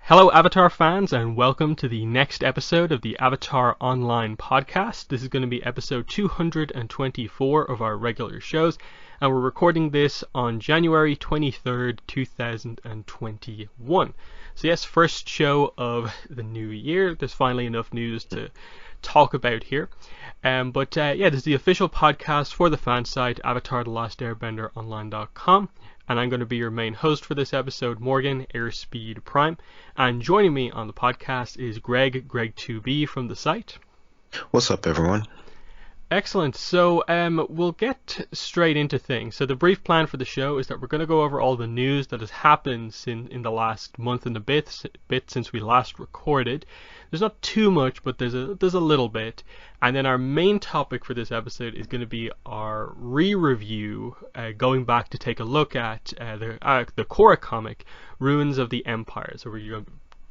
Hello Avatar fans, and welcome to the next episode of the Avatar Online podcast. This is going to be episode 224 of our regular shows, and we're recording this on January 23rd, 2021. So yes, first show of the new year. There's finally enough news to talk about here. But this is the official podcast for the fan site, Avatar The Last Airbender Online.com. And I'm going to be your main host for this episode, Morgan, Airspeed Prime. And joining me on the podcast is Greg2B from the site. What's up, everyone? Excellent. So we'll get straight into things. So the brief plan for the show is that we're going to go over all the news that has happened in the last month and a bit since we last recorded. There's not too much, but there's a little bit. And then our main topic for this episode is going to be our re-review, going back to take a look at the Korra comic, Ruins of the Empire. So we're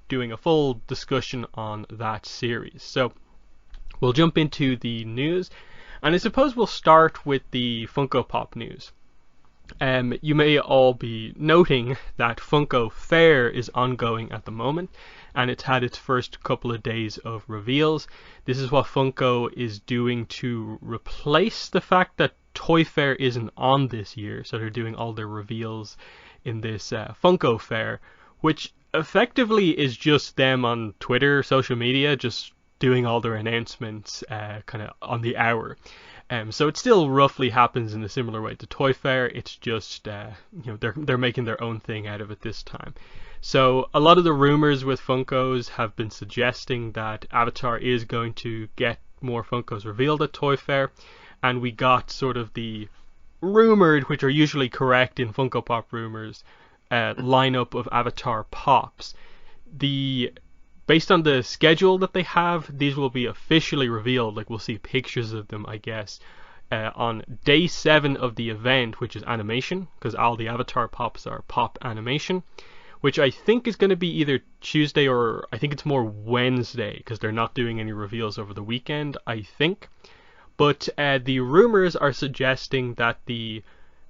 doing a full discussion on that series. So we'll jump into the news, and I suppose we'll start with the Funko Pop news. You may all be noting that Funko Fair is ongoing at the moment, and it's had its first couple of days of reveals. This is what Funko is doing to replace the fact that Toy Fair isn't on this year, so they're doing all their reveals in this Funko Fair, which effectively is just them on Twitter, social media, just doing all their announcements kind of on the hour. So it still roughly happens in a similar way to Toy Fair. It's just they're making their own thing out of it this time. So a lot of the rumors with Funkos have been suggesting that Avatar is going to get more Funkos revealed at Toy Fair, and we got sort of the rumored, which are usually correct in Funko Pop rumors, lineup of Avatar Pops. Based on the schedule that they have, these will be officially revealed. Like, we'll see pictures of them, I guess, on day 7 of the event, which is animation, because all the Avatar Pops are pop animation, which I think is going to be either Tuesday or I think it's more Wednesday, because they're not doing any reveals over the weekend, I think. But the rumors are suggesting that the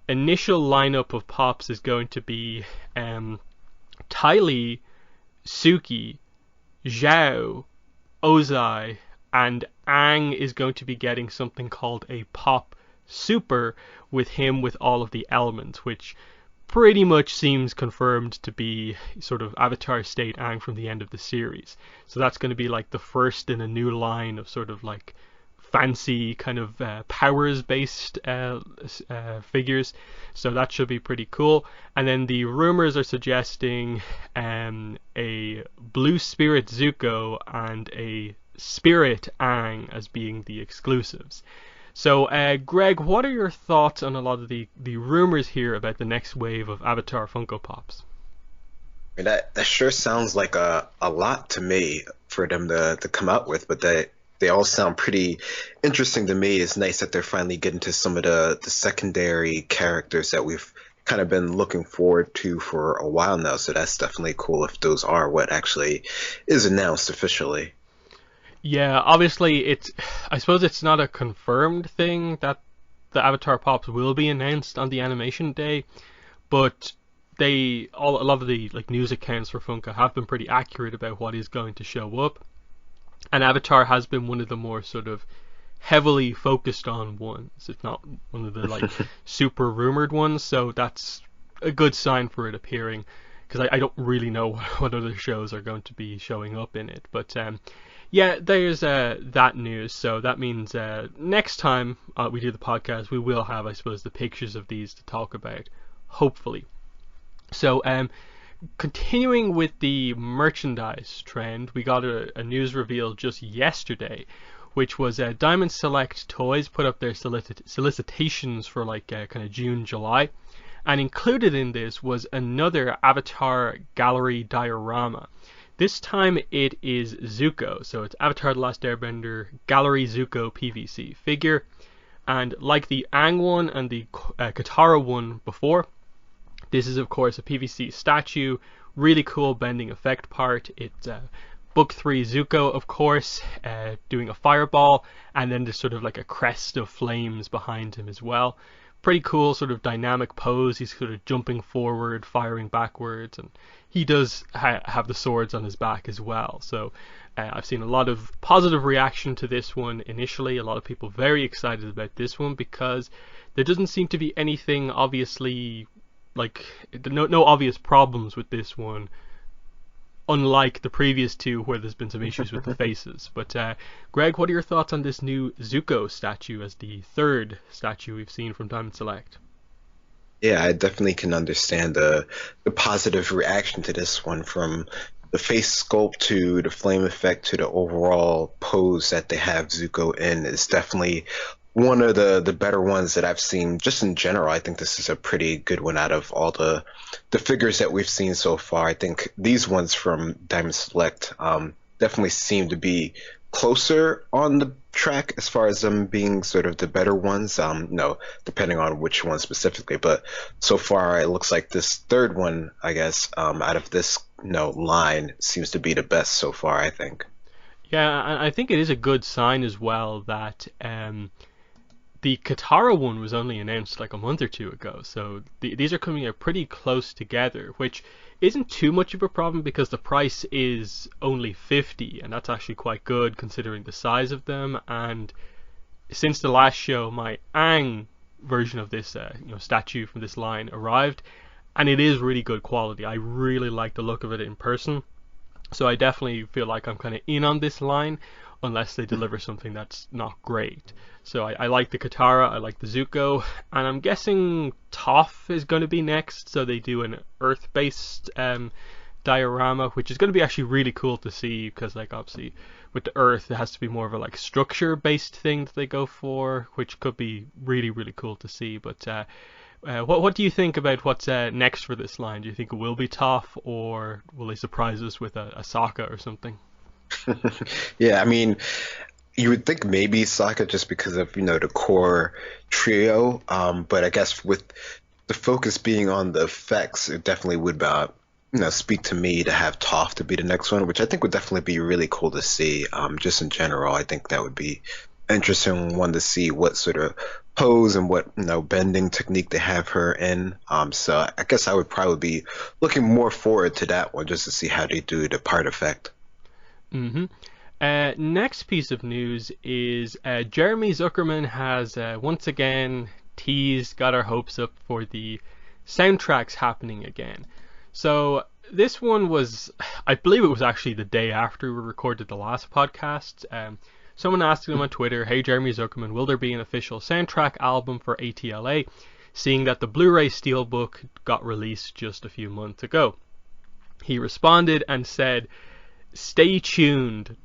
initial lineup of Pops is going to be Ty Suki, Zhao, Ozai, and Aang is going to be getting something called a Pop Super with him with all of the elements, which pretty much seems confirmed to be sort of Avatar State Aang from the end of the series. So that's going to be like the first in a new line of sort of like fancy kind of powers-based figures. So that should be pretty cool. And then the rumors are suggesting a Blue Spirit Zuko and a Spirit Aang as being the exclusives. So Greg, what are your thoughts on a lot of the rumors here about the next wave of Avatar Funko Pops? That sure sounds like a lot to me for them to come out with, but they all sound pretty interesting to me. It's nice that they're finally getting to some of the secondary characters that we've kind of been looking forward to for a while now. So that's definitely cool if those are what actually is announced officially. Yeah, obviously I suppose it's not a confirmed thing that the Avatar Pops will be announced on the animation day, but a lot of the news accounts for Funko have been pretty accurate about what is going to show up. And Avatar has been one of the more sort of heavily focused on ones. It's not one of the super rumored ones, so that's a good sign for it appearing, because I don't really know what other shows are going to be showing up in it. But yeah, there's that news. So that means next time we do the podcast, we will have, I suppose, the pictures of these to talk about, hopefully. So continuing with the merchandise trend, we got a news reveal just yesterday, which was Diamond Select Toys put up their solicitations for kind of June, July, and included in this was another Avatar Gallery diorama. This time it is Zuko, so it's Avatar The Last Airbender Gallery Zuko PVC figure, and like the Aang one and the Katara one before, this is of course a PVC statue, really cool bending effect part. It's Book 3 Zuko, of course, doing a fireball, and then there's sort of like a crest of flames behind him as well. pretty cool sort of dynamic pose. He's sort of jumping forward, firing backwards, and he does have the swords on his back as well. So I've seen a lot of positive reaction to this one initially. A lot of people very excited about this one because there doesn't seem to be anything obviously, like, no obvious problems with this one, unlike the previous two where there's been some issues with the faces. But Greg, what are your thoughts on this new Zuko statue as the third statue we've seen from Diamond Select? Yeah, I definitely can understand the positive reaction to this one, from the face sculpt to the flame effect to the overall pose that they have Zuko in. Is definitely one of the better ones that I've seen just in general. I think this is a pretty good one out of all the figures that we've seen so far. I think these ones from Diamond Select definitely seem to be closer on the track as far as them being sort of the better ones. No, depending on which one specifically, but so far it looks like this third one, I guess, out of this line seems to be the best so far, I think. Yeah, and I think it is a good sign as well that the Katara one was only announced like a month or two ago, so these are coming out pretty close together, which isn't too much of a problem because the price is only 50, and that's actually quite good considering the size of them. And since the last show, my Aang version of this statue from this line arrived, and it is really good quality. I really like the look of it in person, so I definitely feel like I'm kind of in on this line, unless they deliver something that's not great. So I like the Katara, I like the Zuko, and I'm guessing Toph is going to be next, so they do an Earth-based diorama, which is going to be actually really cool to see, because like obviously with the Earth it has to be more of a like structure-based thing that they go for, which could be really, really cool to see. But what do you think about what's next for this line? Do you think it will be Toph, or will they surprise us with a Sokka or something? Yeah, I mean, you would think maybe Sokka just because of the core trio, but I guess with the focus being on the effects, it definitely would speak to me to have Toph to be the next one, which I think would definitely be really cool to see. Just in general, I think that would be interesting one to see what sort of pose and what bending technique they have her in. So I guess I would probably be looking more forward to that one just to see how they do the part effect. Mm-hmm. Next piece of news is Jeremy Zuckerman has once again got our hopes up for the soundtracks happening again. So this one was, I believe it was actually the day after we recorded the last podcast. Someone asked him on Twitter, "Hey Jeremy Zuckerman, will there be an official soundtrack album for ATLA, seeing that the Blu-ray Steelbook got released just a few months ago?" He responded and said, "Stay tuned, ...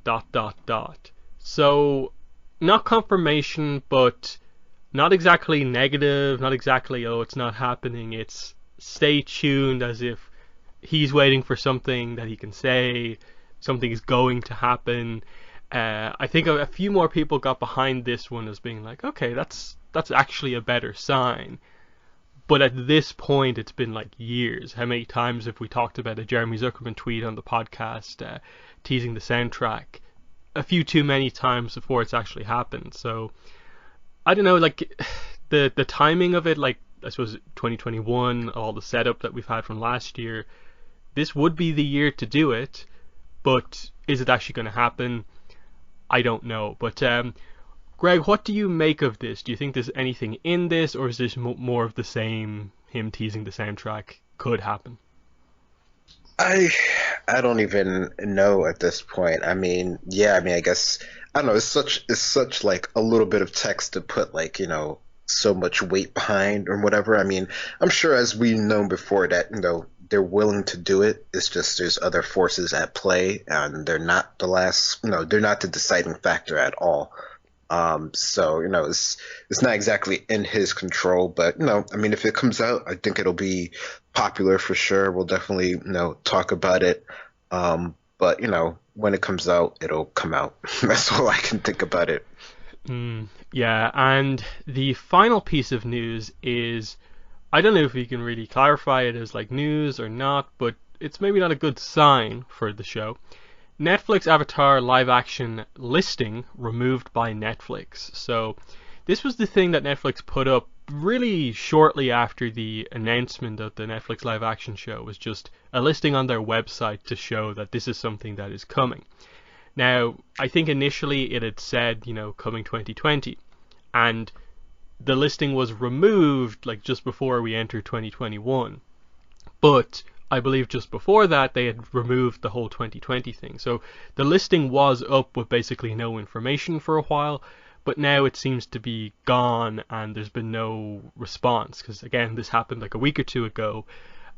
So, not confirmation, but not exactly negative, not exactly, oh, it's not happening. It's stay tuned, as if he's waiting for something that he can say, something is going to happen. I think a few more people got behind this one as being like, okay, that's actually a better sign. But at this point, it's been like years. How many times have we talked about a Jeremy Zuckerman tweet on the podcast teasing the soundtrack? A few too many times before it's actually happened. So, I don't know, like, the timing of it, like, I suppose 2021, all the setup that we've had from last year, this would be the year to do it, but is it actually going to happen? I don't know. But, Greg, what do you make of this? Do you think there's anything in this, or is this more of the same, him teasing the soundtrack could happen? I don't even know at this point. I mean, I guess I don't know. It's such like a little bit of text to put like so much weight behind or whatever. I mean, I'm sure as we've known before that they're willing to do it. It's just there's other forces at play, and they're not they're not the deciding factor at all. So it's not exactly in his control, but I mean, if it comes out, I think it'll be popular for sure. We'll definitely talk about it. But when it comes out, it'll come out. That's all I can think about it. Yeah, and the final piece of news is, I don't know if we can really clarify it as like news or not, but it's maybe not a good sign for the show. Netflix Avatar live action listing removed by Netflix. So this was the thing that Netflix put up really shortly after the announcement of the Netflix live action show was just a listing on their website to show that this is something that is coming. Now, I think initially it had said, coming 2020, and the listing was removed like just before we entered 2021. But I believe just before that they had removed the whole 2020 thing. So the listing was up with basically no information for a while, but now it seems to be gone and there's been no response, because again, this happened like a week or two ago,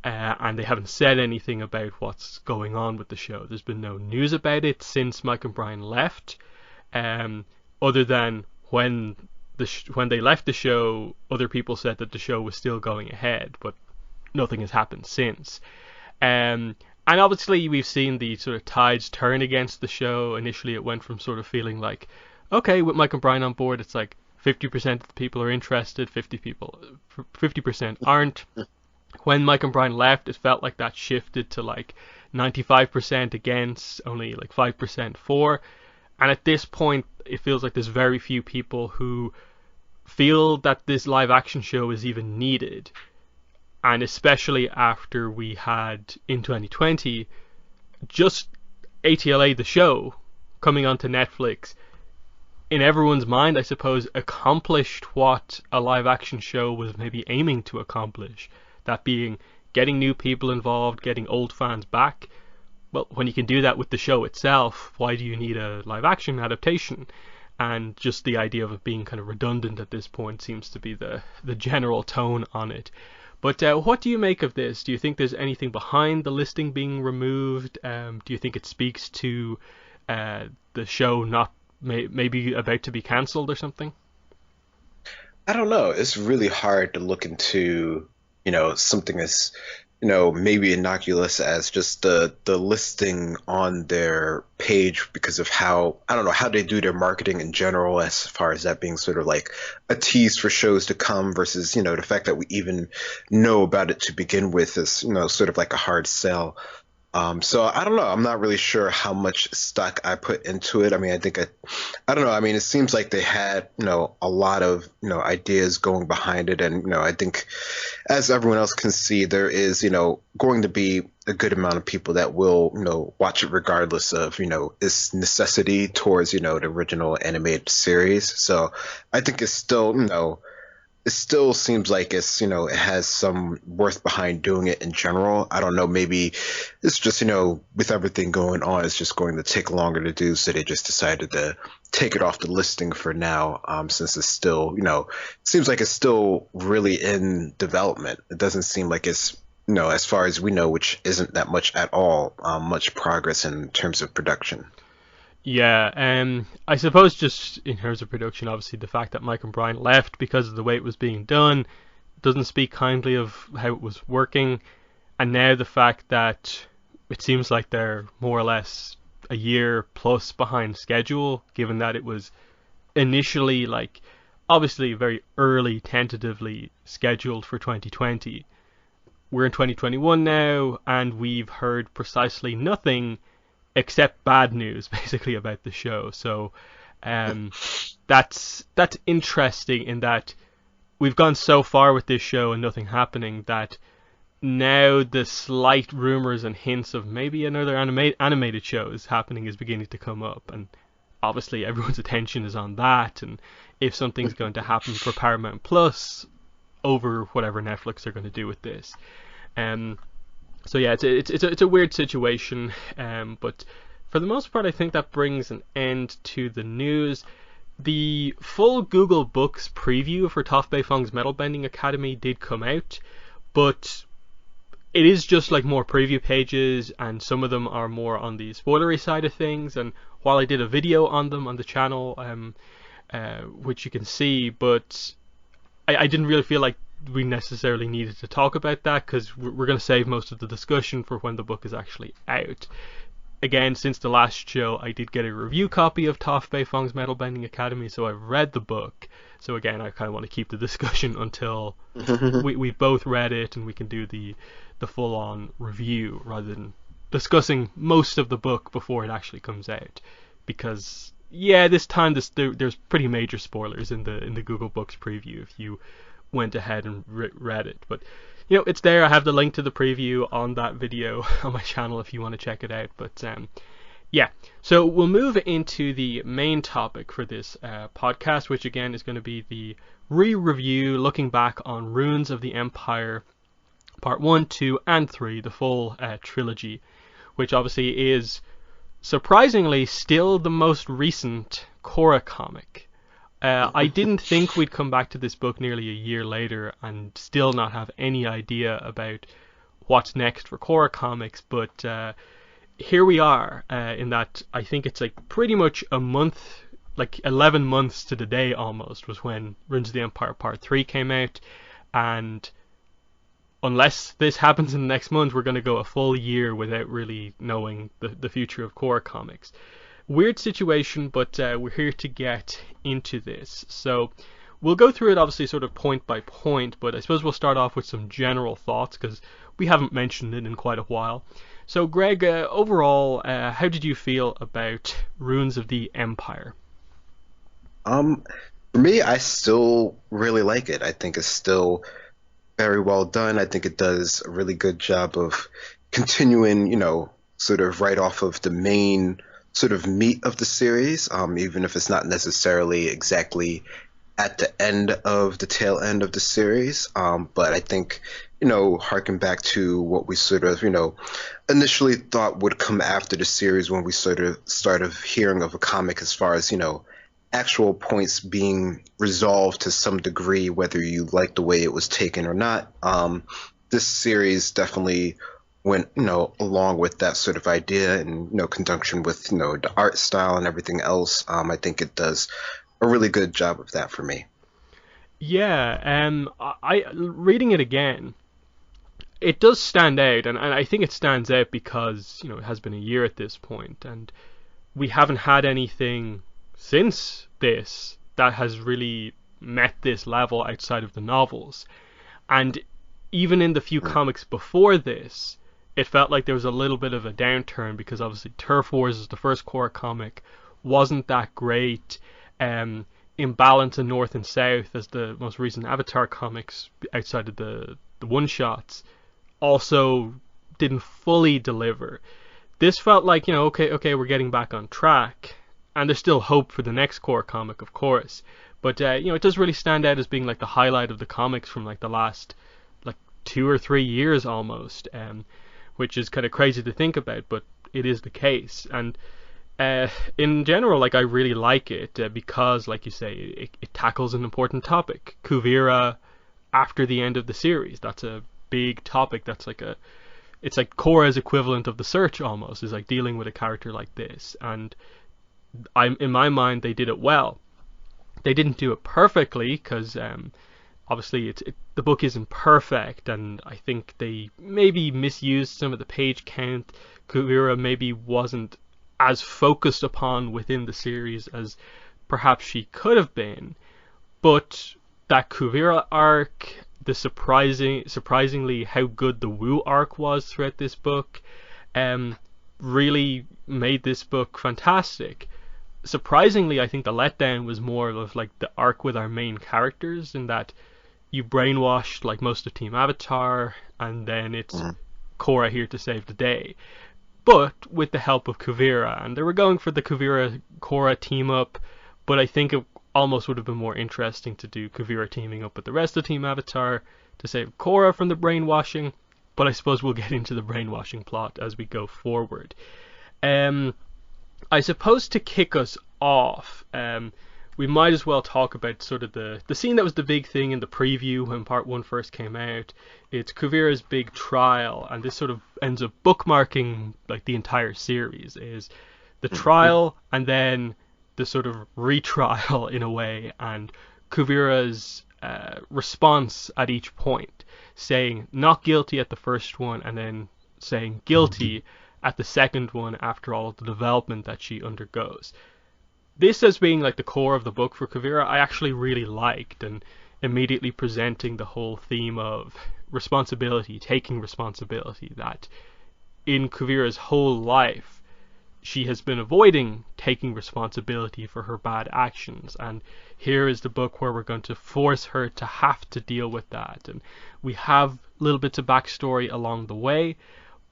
and they haven't said anything about what's going on with the show. There's been no news about it since Mike and Brian left, other than when they left the show, other people said that the show was still going ahead, but nothing has happened since. And obviously we've seen the sort of tides turn against the show. Initially it went from sort of feeling like, okay, with Mike and Brian on board, it's like 50% of the people are interested, 50% aren't. When Mike and Brian left, it felt like that shifted to like 95% against, only like 5% for. And at this point, it feels like there's very few people who feel that this live action show is even needed. And especially after we had, in 2020, just ATLA the show coming onto Netflix, in everyone's mind, I suppose, accomplished what a live action show was maybe aiming to accomplish. That being getting new people involved, getting old fans back. Well, when you can do that with the show itself, why do you need a live action adaptation? And just the idea of it being kind of redundant at this point seems to be the general tone on it. But what do you make of this? Do you think there's anything behind the listing being removed? Do you think it speaks to the show not maybe about to be cancelled or something? I don't know. It's really hard to look into, something as, maybe innocuous as just the listing on their page, because of how, I don't know, how they do their marketing in general, as far as that being sort of like a tease for shows to come versus, the fact that we even know about it to begin with is, sort of like a hard sell. So I don't know. I'm not really sure how much stock I put into it. I mean, I don't know. I mean, it seems like they had, a lot of, ideas going behind it. And, I think as everyone else can see, there is, going to be a good amount of people that will, watch it regardless of, its necessity towards, the original animated series. So I think it's still, it still seems like it's, it has some worth behind doing it in general. I don't know, maybe it's just, with everything going on, it's just going to take longer to do. So they just decided to take it off the listing for now, since it's still, seems like it's still really in development. It doesn't seem like it's, as far as we know, which isn't that much at all, much progress in terms of production. Yeah, I suppose just in terms of production, obviously the fact that Mike and Brian left because of the way it was being done doesn't speak kindly of how it was working. And now the fact that it seems like they're more or less a year plus behind schedule, given that it was initially, like, obviously very early tentatively scheduled for 2020. We're in 2021 now, and we've heard precisely nothing except bad news basically about the show. So that's interesting, in that we've gone so far with this show and nothing happening, that now the slight rumors and hints of maybe another animated show is happening is beginning to come up, and obviously everyone's attention is on that, and if something's going to happen for Paramount Plus over whatever Netflix are going to do with this. So yeah, it's a weird situation, but for the most part, I think that brings an end to the news. The full Google Books preview for Toffbefung's Metal Bending Academy did come out, but it is just like more preview pages, and some of them are more on the spoilery side of things. And while I did a video on them on the channel, which you can see, but I didn't really feel like we necessarily needed to talk about that, because we're going to save most of the discussion for when the book is actually out. Again, since the last show, I did get a review copy of Toffbefung's Metal Bending Academy, so I've read the book. So again, I kind of want to keep the discussion until we've both read it and we can do the full-on review, rather than discussing most of the book before it actually comes out. Because yeah, this time there's pretty major spoilers in the Google Books preview. If you went ahead and read it. But you know, it's there. I have the link to the preview on that video on my channel if you want to check it out. But yeah, so we'll move into the main topic for this podcast, which again is going to be the re-review, looking back on Runes of the Empire Part 1, 2, and 3, the full trilogy, which obviously is surprisingly still the most recent Korra comic. I didn't think we'd come back to this book nearly a year later and still not have any idea about what's next for Korra comics, but here we are, in that I think it's like pretty much a month, like 11 months to the day almost, was when Runes of the Empire Part 3 came out, and unless this happens in the next month, we're going to go a full year without really knowing the future of Korra comics. Weird situation, but we're here to get into this. So we'll go through it obviously sort of point by point, but I suppose we'll start off with some general thoughts because we haven't mentioned it in quite a while. So Greg, overall, how did you feel about Runes of the Empire? For me, I still really like it. I think it's still very well done. I think it does a really good job of continuing, you know, sort of right off of the main sort of meat of the series, even if it's not necessarily exactly at the end of the tail end of the series. But I think, you know, harken back to what we sort of, you know, initially thought would come after the series when we sort of started hearing of a comic as far as, you know, actual points being resolved to some degree, whether you like the way it was taken or not. This series definitely went, you know, along with that sort of idea, and, you know, conjunction with, you know, the art style and everything else. I think it does a really good job of that for me. Yeah, I reading it again, it does stand out, and I think it stands out because, you know, it has been a year at this point, and we haven't had anything since this that has really met this level outside of the novels. And even in the few comics before this, it felt like there was a little bit of a downturn because obviously Turf Wars is the first Korra comic, wasn't that great. Imbalance in North and South as the most recent Avatar comics outside of the one-shots also didn't fully deliver. This felt like, you know, okay, we're getting back on track, and there's still hope for the next Korra comic, of course. But you know, it does really stand out as being like the highlight of the comics from like the last like 2 or 3 years almost, which is kind of crazy to think about, but it is the case. And in general, like, I really like it because, like you say, it tackles an important topic. Kuvira after the end of the series, that's a big topic. That's like it's like Korra's equivalent of The Search almost, is like dealing with a character like this. And in my mind, they did it well. They didn't do it perfectly because obviously the book isn't perfect, and I think they maybe misused some of the page count. Kuvira maybe wasn't as focused upon within the series as perhaps she could have been, but that Kuvira arc, the surprisingly how good the Wu arc was throughout this book, really made this book fantastic. Surprisingly, I think the letdown was more of like the arc with our main characters, in that you brainwashed like most of Team Avatar, and then it's Korra here to save the day, but with the help of Kuvira. And they were going for the Kuvira-Korra team up, but I think it almost would have been more interesting to do Kuvira teaming up with the rest of Team Avatar to save Korra from the brainwashing. But I suppose we'll get into the brainwashing plot as we go forward. I suppose to kick us off, we might as well talk about sort of the scene that was the big thing in the preview when Part 1 first came out. It's Kuvira's big trial, and this sort of ends up bookmarking like the entire series, is the trial and then the sort of retrial in a way, and Kuvira's response at each point, saying not guilty at the first one and then saying guilty at the second one after all of the development that she undergoes. This as being like the core of the book for Kuvira, I actually really liked, and immediately presenting the whole theme of responsibility, taking responsibility, that in Kuvira's whole life she has been avoiding taking responsibility for her bad actions, and here is the book where we're going to force her to have to deal with that. And we have little bits of backstory along the way,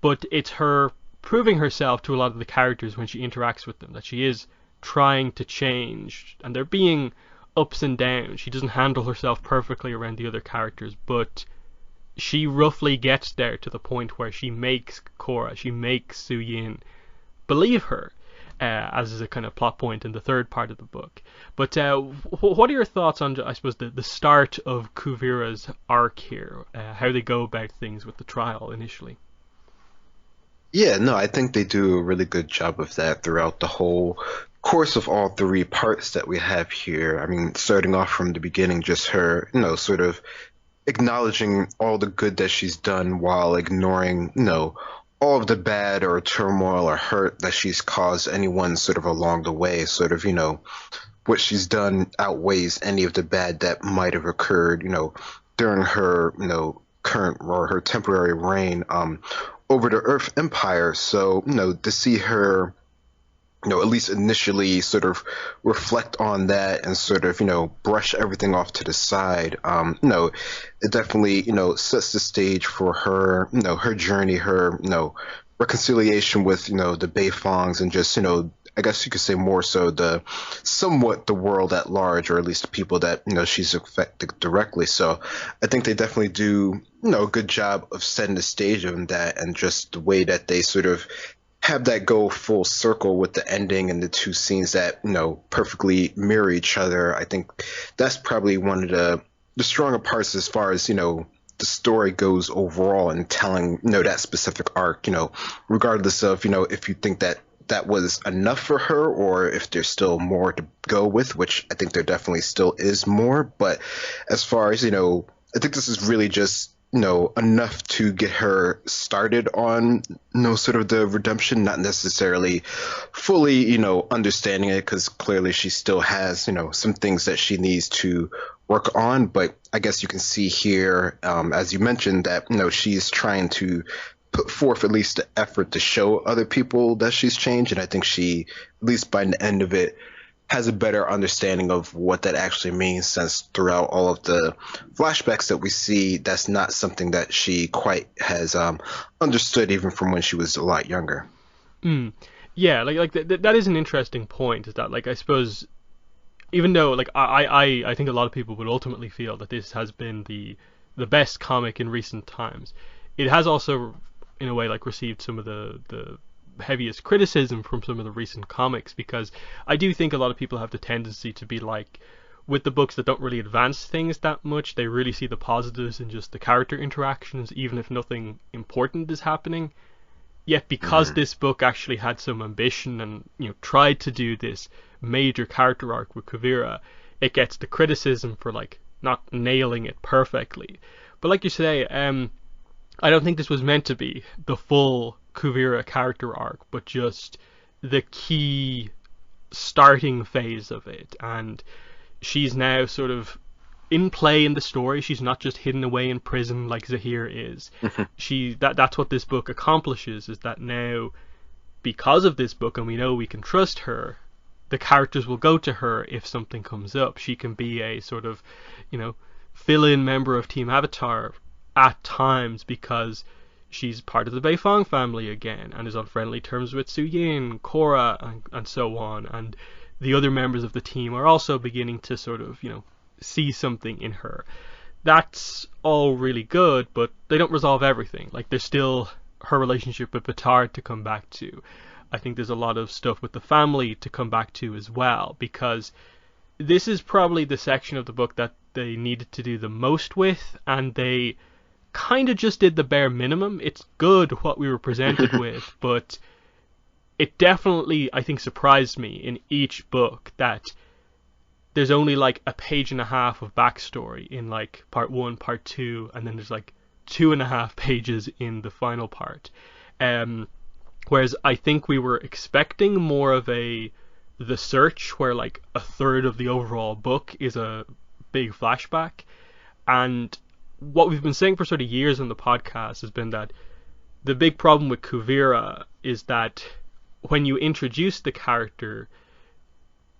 but it's her proving herself to a lot of the characters when she interacts with them, that she is trying to change, and they're being ups and downs. She doesn't handle herself perfectly around the other characters, but she roughly gets there to the point where she makes Korra, she makes Su Yin believe her, as is a kind of plot point in the third part of the book. But what are your thoughts on, I suppose, the start of Kuvira's arc here, how they go about things with the trial initially? Yeah, no, I think they do a really good job of that throughout the whole course of all three parts that we have here. I mean, starting off from the beginning, just her, sort of acknowledging all the good that she's done while ignoring, all of the bad or turmoil or hurt that she's caused anyone sort of along the way. Sort of, what she's done outweighs any of the bad that might have occurred, during her, current or her temporary reign over the Earth Empire. So, to see her, at least initially sort of reflect on that and sort of, brush everything off to the side, it definitely, sets the stage for her, her journey, her, reconciliation with, the Beifongs and just, I guess you could say more so somewhat the world at large, or at least the people that, she's affected directly. So I think they definitely do, a good job of setting the stage of that, and just the way that they sort of have that go full circle with the ending and the two scenes that, perfectly mirror each other. I think that's probably one of the stronger parts as far as, the story goes overall, and telling, that specific arc, regardless of, if you think that was enough for her, or if there's still more to go with, which I think there definitely still is more. But as far as, I think this is really just, enough to get her started on, sort of the redemption, not necessarily fully, understanding it, because clearly she still has, some things that she needs to work on. But I guess you can see here, as you mentioned, that, she's trying to put forth at least the effort to show other people that she's changed. And I think she, at least by the end of it, has a better understanding of what that actually means, since throughout all of the flashbacks that we see, that's not something that she quite has understood, even from when she was a lot younger. Yeah, that is an interesting point, is that, I suppose, even though, I think a lot of people would ultimately feel that this has been the best comic in recent times, it has also, in a way, received some of the heaviest criticism from some of the recent comics, because I do think a lot of people have the tendency to be with the books that don't really advance things that much, they really see the positives in just the character interactions, even if nothing important is happening. Yet because this book actually had some ambition and, tried to do this major character arc with Kuvira, it gets the criticism for not nailing it perfectly. But like you say, I don't think this was meant to be the full Kuvira character arc, but just the key starting phase of it. And she's now sort of in play in the story. She's not just hidden away in prison like Zahir is. That's what this book accomplishes, is that now, because of this book, and we know we can trust her, the characters will go to her if something comes up. She can be a sort of, fill-in member of Team Avatar at times, because she's part of the Beifong family again, and is on friendly terms with Su Yin, Korra, and so on. And the other members of the team are also beginning to sort of, see something in her. That's all really good, but they don't resolve everything. There's still her relationship with Batar to come back to. I think there's a lot of stuff with the family to come back to as well, because this is probably the section of the book that they needed to do the most with, and they kind of just did the bare minimum. It's good what we were presented with, but it definitely, I think, surprised me in each book that there's only a page and a half of backstory in part 1, part 2, and then there's 2.5 pages in the final part. Whereas I think we were expecting more of the search, where a third of the overall book is a big flashback. And what we've been saying for sort of years on the podcast has been that the big problem with Kuvira is that when you introduced the character,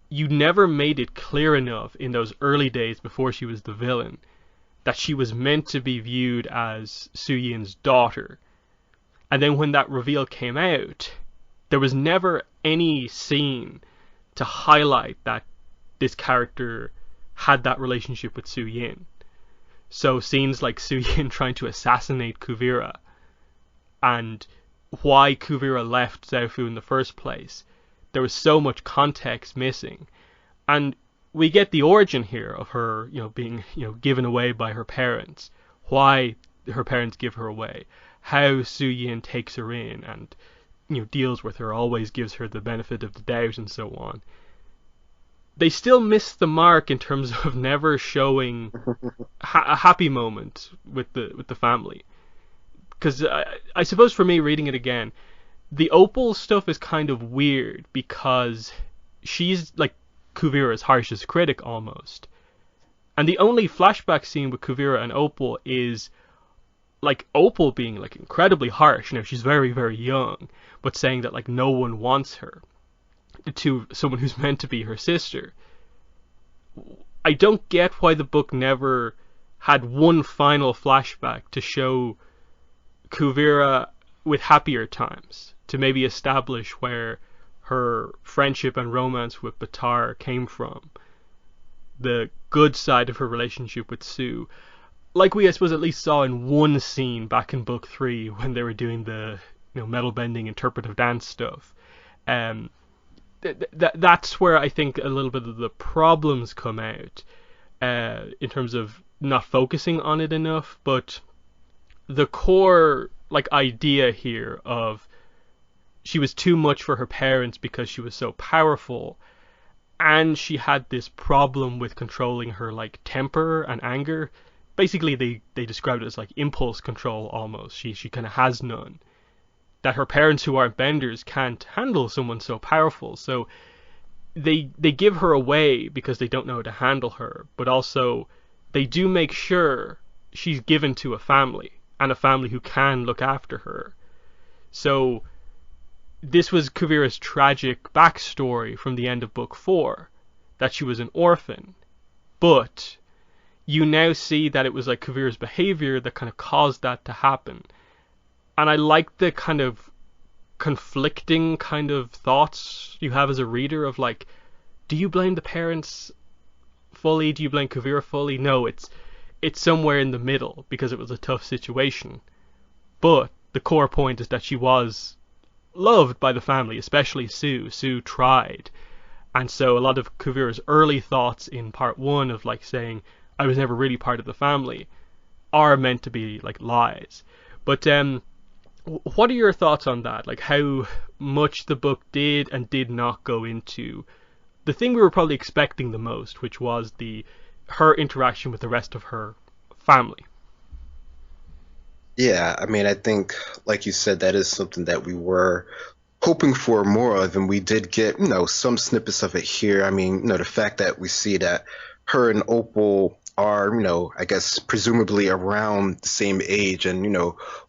you never made it clear enough in those early days before she was the villain that she was meant to be viewed as Su Yin's daughter. And then when that reveal came out, there was never any scene to highlight that this character had that relationship with Su Yin. So scenes like Su Yin trying to assassinate Kuvira and why Kuvira left Zaofu in the first place, there was so much context missing. And we get the origin here of her, being, given away by her parents, why her parents give her away, how Su Yin takes her in and, deals with her, always gives her the benefit of the doubt and so on. They still miss the mark in terms of never showing a happy moment with the family. Because I suppose for me, reading it again, the Opal stuff is kind of weird because she's like Kuvira's harshest critic almost. And the only flashback scene with Kuvira and Opal is like Opal being like incredibly harsh. She's very, very young, but saying that like no one wants her, to someone who's meant to be her sister. I don't get why the book never had one final flashback to show Kuvira with happier times, to maybe establish where her friendship and romance with Batar came from, the good side of her relationship with Su, like we I suppose at least saw in one scene back in book 3 when they were doing the metal bending interpretive dance stuff. That's where I think a little bit of the problems come out, in terms of not focusing on it enough. But the core idea here of she was too much for her parents because she was so powerful, and she had this problem with controlling her temper and anger. Basically they described it as impulse control almost. She kind of has none. That her parents, who aren't benders, can't handle someone so powerful. So they give her away because they don't know how to handle her, but also they do make sure she's given to a family, and a family who can look after her. So this was Kuvira's tragic backstory from the end of book 4, that she was an orphan. But you now see that it was Kuvira's behavior that kind of caused that to happen. And I like the kind of conflicting kind of thoughts you have as a reader of do you blame the parents fully? Do you blame Kuvira fully? No, it's somewhere in the middle because it was a tough situation. But the core point is that she was loved by the family, especially Su. Su tried. And so a lot of Kuvira's early thoughts in part 1 of saying, I was never really part of the family, are meant to be lies. But what are your thoughts on that? How much the book did and did not go into the thing we were probably expecting the most, which was her interaction with the rest of her family. Yeah, I mean, I think, like you said, that is something that we were hoping for more of, and we did get, some snippets of it here. I mean, the fact that we see that her and Opal are, I guess presumably around the same age and,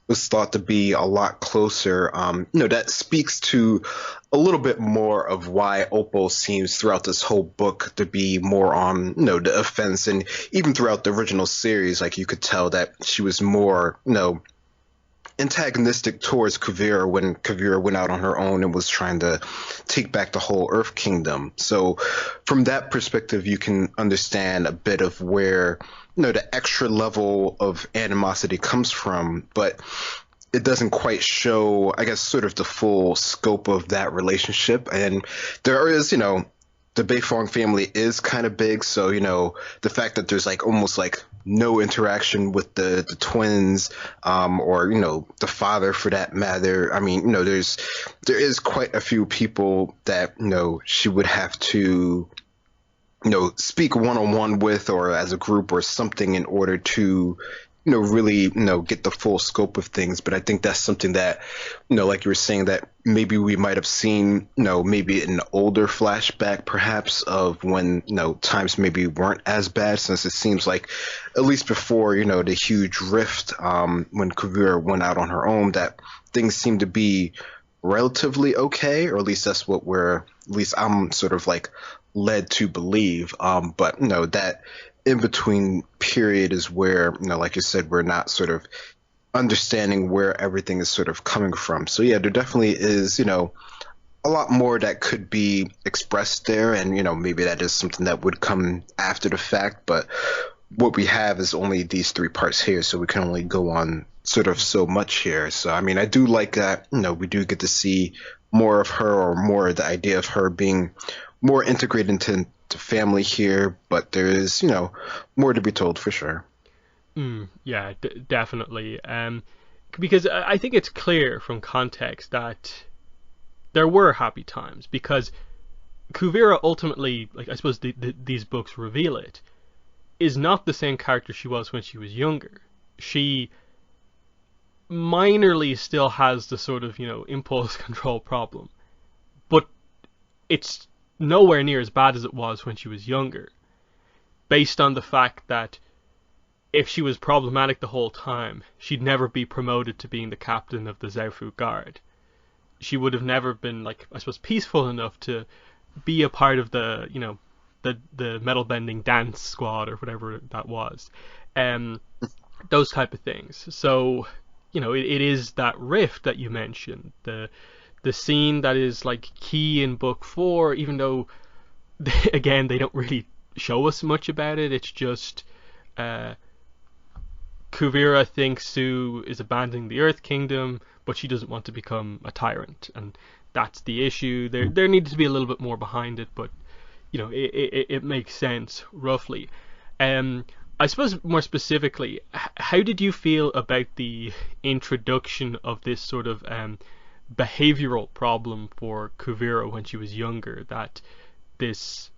was thought to be a lot closer. That speaks to a little bit more of why Opal seems throughout this whole book to be more on, the offense. And even throughout the original series, you could tell that she was more, antagonistic towards Kuvira when Kuvira went out on her own and was trying to take back the whole Earth Kingdom. So from that perspective, you can understand a bit of where, the extra level of animosity comes from, but it doesn't quite show, I guess, sort of the full scope of that relationship. And there is, the Beifong family is kind of big. So, the fact that there's almost no interaction with the twins, or, the father for that matter. I mean, there is quite a few people that, she would have to, speak one-on-one with or as a group or something in order to, really, get the full scope of things. But I think that's something that, like you were saying, that maybe we might have seen, maybe an older flashback perhaps of when, times maybe weren't as bad, since it seems like at least before, the huge rift, when Kuvira went out on her own, that things seemed to be relatively okay, or at least that's what at least I'm sort of like led to believe. But that in between period is where, like you said, we're not sort of understanding where everything is sort of coming from. So yeah, there definitely is, a lot more that could be expressed there, and maybe that is something that would come after the fact, but what we have is only these three parts here, so we can only go on sort of so much here. So I mean, I do like that, we do get to see more of her, or more of the idea of her being more integrated into family here, but there is, more to be told for sure. Yeah, definitely. Because I think it's clear from context that there were happy times, because Kuvira ultimately, like I suppose these books reveal it, is not the same character she was when she was younger. She minorly still has the sort of, impulse control problem, but it's nowhere near as bad as it was when she was younger, based on the fact that if she was problematic the whole time, she'd never be promoted to being the captain of the Zaufu Guard. She would have never been, like, I suppose, peaceful enough to be a part of the metal bending dance squad or whatever that was. Um, those type of things. So, it is that rift that you mentioned. The scene that is like key in book 4, even though again they don't really show us much about it. It's just uh, Kuvira thinks Sue is abandoning the Earth Kingdom, but she doesn't want to become a tyrant, and that's the issue. There needs to be a little bit more behind it, but it makes sense roughly. Um, I suppose more specifically, how did you feel about the introduction of this sort of behavioral problem for Kuvira when she was younger? That this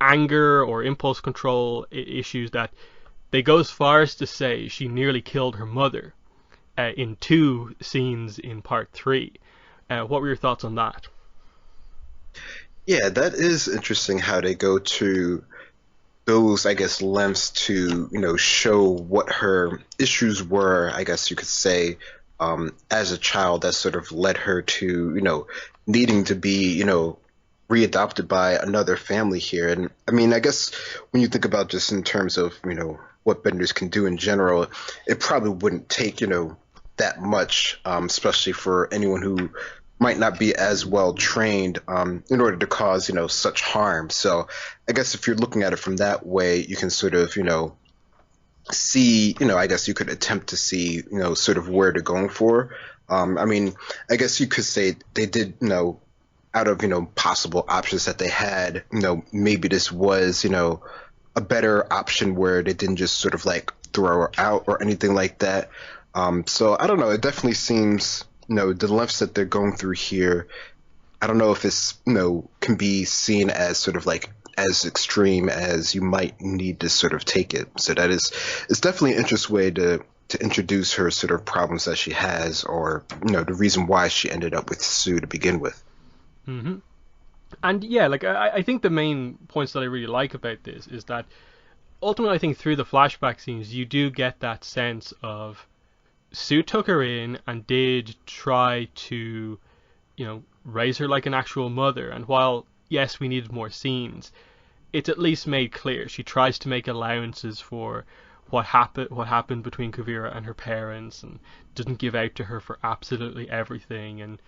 anger or impulse control issues, that they go as far as to say she nearly killed her mother in 2 scenes in part 3. What were your thoughts on that? Yeah, that is interesting how they go to those, I guess, lengths to, show what her issues were, I guess you could say, as a child that sort of led her to, needing to be, readopted by another family here. And I mean, I guess when you think about just in terms of, what benders can do in general, it probably wouldn't take, that much, especially for anyone who might not be as well trained, in order to cause, such harm. So I guess if you're looking at it from that way, you can sort of, see, I guess you could attempt to see, sort of where they're going for. I mean, I guess you could say they did, out of, possible options that they had, maybe this was, a better option where they didn't just sort of like throw her out or anything like that. So I don't know. It definitely seems, the lengths that they're going through here, I don't know if it's, can be seen as sort of like as extreme as you might need to sort of take it. So that is, it's definitely an interesting way to introduce her sort of problems that she has, or, the reason why she ended up with Sue to begin with. hmm And yeah, like I think the main points that I really like about this is that ultimately I think through the flashback scenes you do get that sense of Sue took her in and did try to, raise her like an actual mother. And while, yes, we needed more scenes, it's at least made clear. She tries to make allowances for what happened between Kuvira and her parents, and doesn't give out to her for absolutely everything. And,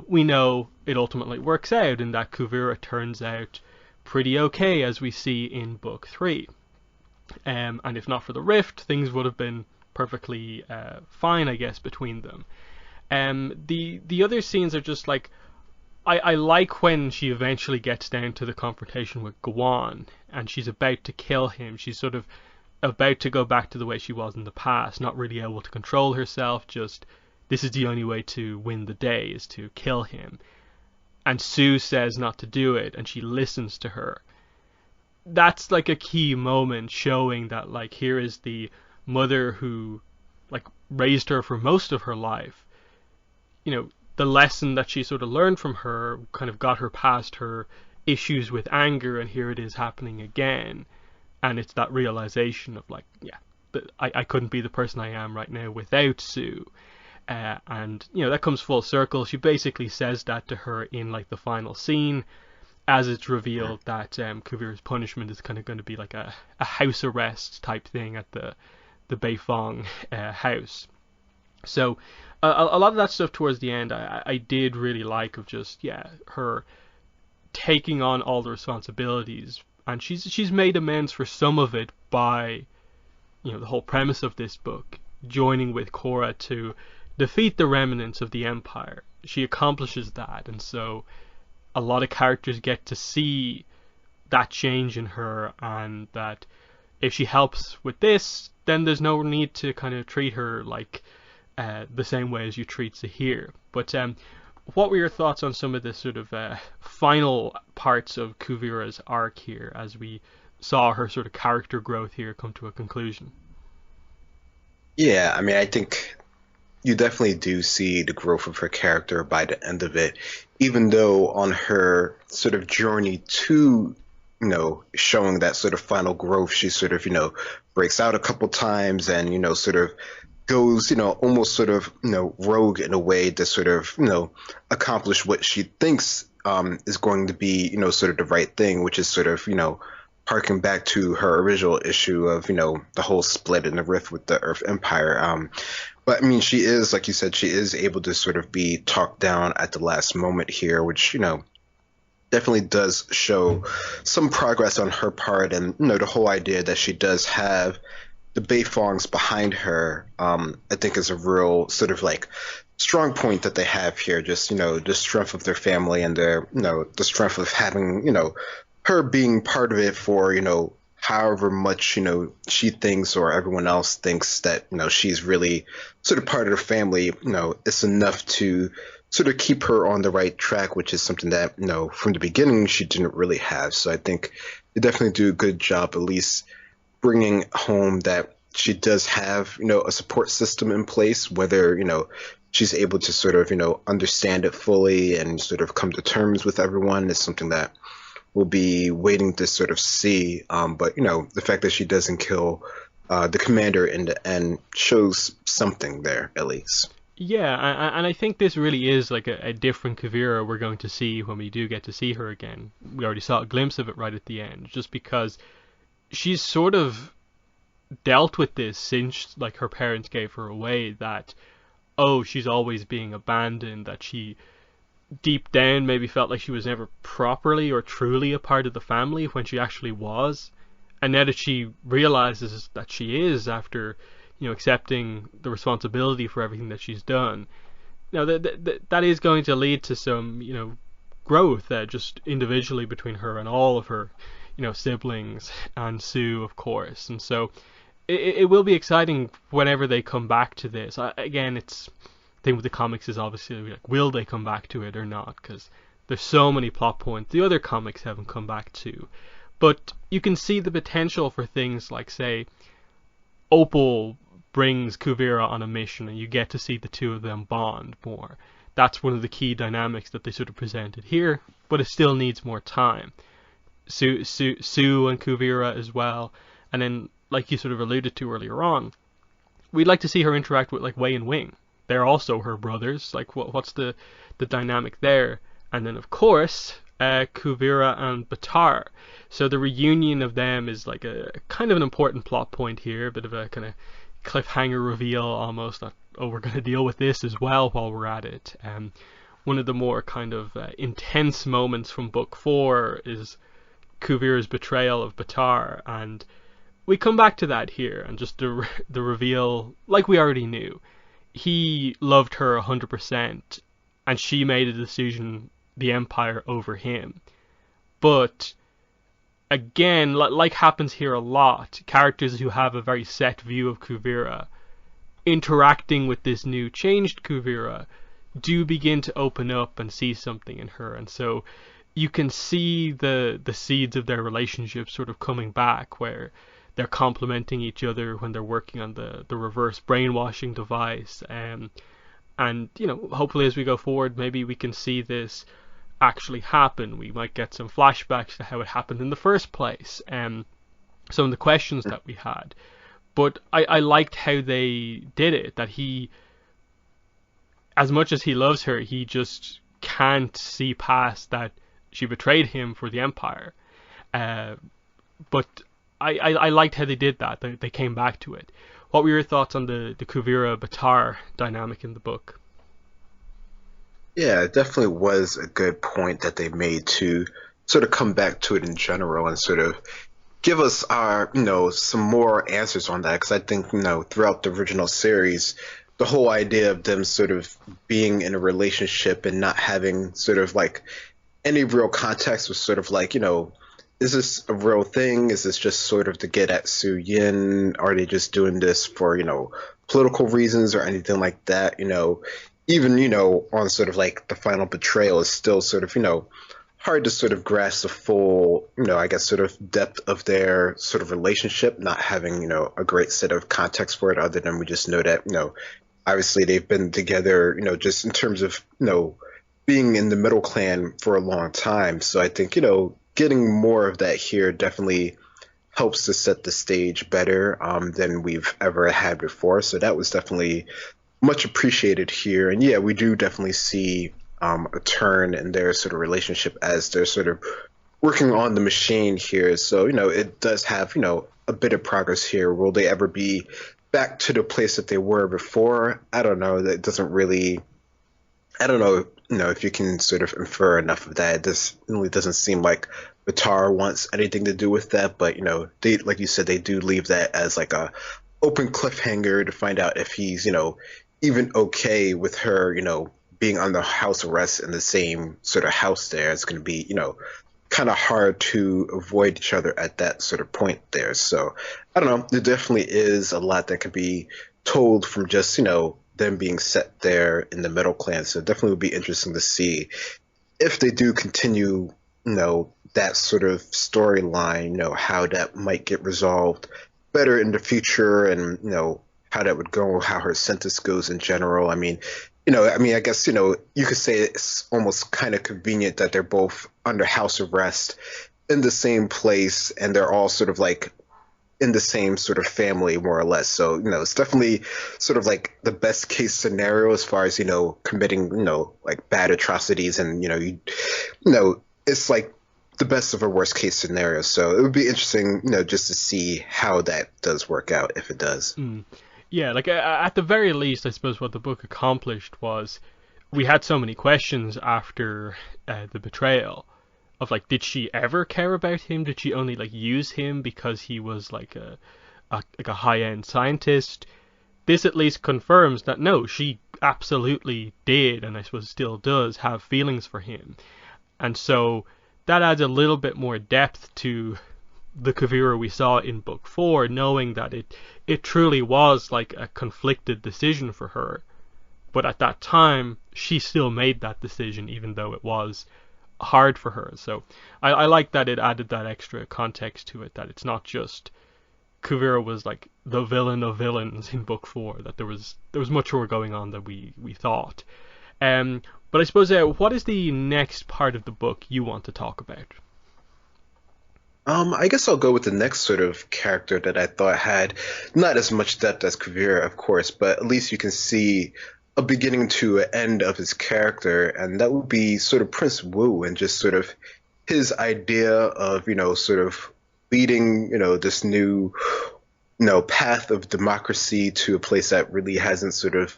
we know it ultimately works out in that Kuvira turns out pretty okay, as we see in book 3. And if not for the rift, things would have been perfectly fine, I guess, between them. The other scenes are just like, I like when she eventually gets down to the confrontation with Gawan and she's about to kill him. She's sort of about to go back to the way she was in the past, not really able to control herself, just this is the only way to win the day, is to kill him. And Sue says not to do it, and she listens to her. That's like a key moment showing that, like, here is the mother who, like, raised her for most of her life. The lesson that she sort of learned from her kind of got her past her issues with anger, and here it is happening again. And it's that realization of, like, yeah, I couldn't be the person I am right now without Sue. And that comes full circle. She basically says that to her in like the final scene, as it's revealed that Kuvira's punishment is kind of going to be like a house arrest type thing at the Beifong house. So a lot of that stuff towards the end I did really like, of just her taking on all the responsibilities, and she's made amends for some of it by the whole premise of this book, joining with Korra to defeat the remnants of the Empire. She accomplishes that, and so a lot of characters get to see that change in her, and that if she helps with this, then there's no need to kind of treat her like the same way as you treat Zahir. But what were your thoughts on some of the sort of final parts of Kuvira's arc here, as we saw her sort of character growth here come to a conclusion? Yeah, I mean, I think you definitely do see the growth of her character by the end of it, even though on her sort of journey to, showing that sort of final growth, she sort of, breaks out a couple times and, sort of goes, almost sort of, rogue in a way to sort of, accomplish what she thinks is going to be, sort of the right thing, which is sort of, harken back to her original issue of, the whole split and the rift with the Earth Empire. But I mean, she is, like you said, she is able to sort of be talked down at the last moment here, which, definitely does show some progress on her part. And, the whole idea that she does have the Beifongs behind her, I think is a real sort of like strong point that they have here. Just, the strength of their family and their, the strength of having, her being part of it for, however much, she thinks or everyone else thinks that, she's really sort of part of the family, it's enough to sort of keep her on the right track, which is something that, from the beginning she didn't really have. So I think they definitely do a good job, at least bringing home that she does have, a support system in place, whether, she's able to sort of, understand it fully and sort of come to terms with everyone is something that we'll be waiting to sort of see. But, the fact that she doesn't kill the commander in the end shows something there, at least. Yeah, and I think this really is like a different Kuvira we're going to see when we do get to see her again. We already saw a glimpse of it right at the end, just because she's sort of dealt with this since like her parents gave her away, that she's always being abandoned, that she deep down maybe felt like she was never properly or truly a part of the family when she actually was. And now that she realizes that she is, after accepting the responsibility for everything that she's done, that is going to lead to some growth just individually between her and all of her siblings, and Sue, of course. And so it will be exciting whenever they come back to this. Again, it's the thing with the comics is obviously like, will they come back to it or not? Because there's so many plot points the other comics haven't come back to. But you can see the potential for things like, say, Opal brings Kuvira on a mission and you get to see the two of them bond more. That's one of the key dynamics that they sort of presented here, but it still needs more time. Sue and Kuvira as well. And then, like you sort of alluded to earlier on, we'd like to see her interact with like Wei and Wing. They're also her brothers. Like, what's the dynamic there? And then, of course, Kuvira and Batar. So the reunion of them is like a kind of an important plot point here, a bit of a kind of cliffhanger reveal almost, that, we're going to deal with this as well while we're at it. One of the more kind of intense moments from book 4 is Kuvira's betrayal of Batar, and we come back to that here, and just the reveal, like we already knew. He loved her 100%, and she made a decision, the Empire over him. But again, like happens here a lot, characters who have a very set view of Kuvira interacting with this new changed Kuvira do begin to open up and see something in her. And so you can see the seeds of their relationship sort of coming back, where they're complementing each other when they're working on the reverse brainwashing device. And hopefully as we go forward, maybe we can see this actually happen. We might get some flashbacks to how it happened in the first place, and some of the questions that we had. But I liked how they did it, that he as much as he loves her, he just can't see past that she betrayed him for the Empire. Uh, but I liked how they did that. They came back to it. What were your thoughts on the Kuvira Batar dynamic in the book? Yeah, it definitely was a good point that they made to sort of come back to it in general and sort of give us our, some more answers on that. Because I think, throughout the original series, the whole idea of them sort of being in a relationship and not having sort of like any real context was sort of like, is this a real thing? Is this just sort of to get at Su Yin? Are they just doing this for, political reasons or anything like that? Even, on sort of like the final betrayal is still sort of, hard to sort of grasp the full, I guess sort of depth of their sort of relationship, not having, a great set of context for it other than we just know that, obviously they've been together, just in terms of, being in the middle clan for a long time. So I think, getting more of that here definitely helps to set the stage better than we've ever had before. So that was definitely much appreciated here. And yeah, we do definitely see a turn in their sort of relationship as they're sort of working on the machine here. So, it does have, a bit of progress here. Will they ever be back to the place that they were before? I don't know. That doesn't really, I don't know, if you can sort of infer enough of that. This really doesn't seem like Batar wants anything to do with that, but, they, like you said, they do leave that as like a open cliffhanger to find out if he's, even okay with her, being under house arrest in the same sort of house there. It's going to be, kind of hard to avoid each other at that sort of point there. So I don't know. There definitely is a lot that could be told from just, them being set there in the middle clan. So it definitely would be interesting to see if they do continue, that sort of storyline, how that might get resolved better in the future and, how that would go, how her sentence goes in general. I mean, I guess, you could say it's almost kind of convenient that they're both under house arrest in the same place and they're all sort of like in the same sort of family, more or less. So, it's definitely sort of like the best case scenario as far as, committing, like bad atrocities and, it's like the best of a worst case scenario. So it would be interesting, just to see how that does work out if it does. Yeah, like at the very least, I suppose what the book accomplished was we had so many questions after the betrayal of like, did she ever care about him? Did she only like use him because he was like a high-end scientist? This at least confirms that no, she absolutely did, and I suppose still does have feelings for him, and so that adds a little bit more depth to the Kuvira we saw in book 4, knowing that it truly was like a conflicted decision for her. But at that time, she still made that decision, even though it was hard for her. So I like that it added that extra context to it, that it's not just Kuvira was like the villain of villains in book 4, that there was much more going on than we thought. But I suppose, what is the next part of the book you want to talk about? I guess I'll go with the next sort of character that I thought had not as much depth as Kuvira, of course, but at least you can see a beginning to an end of his character, and that would be sort of Prince Wu and just sort of his idea of, sort of leading, this new, path of democracy to a place that really hasn't sort of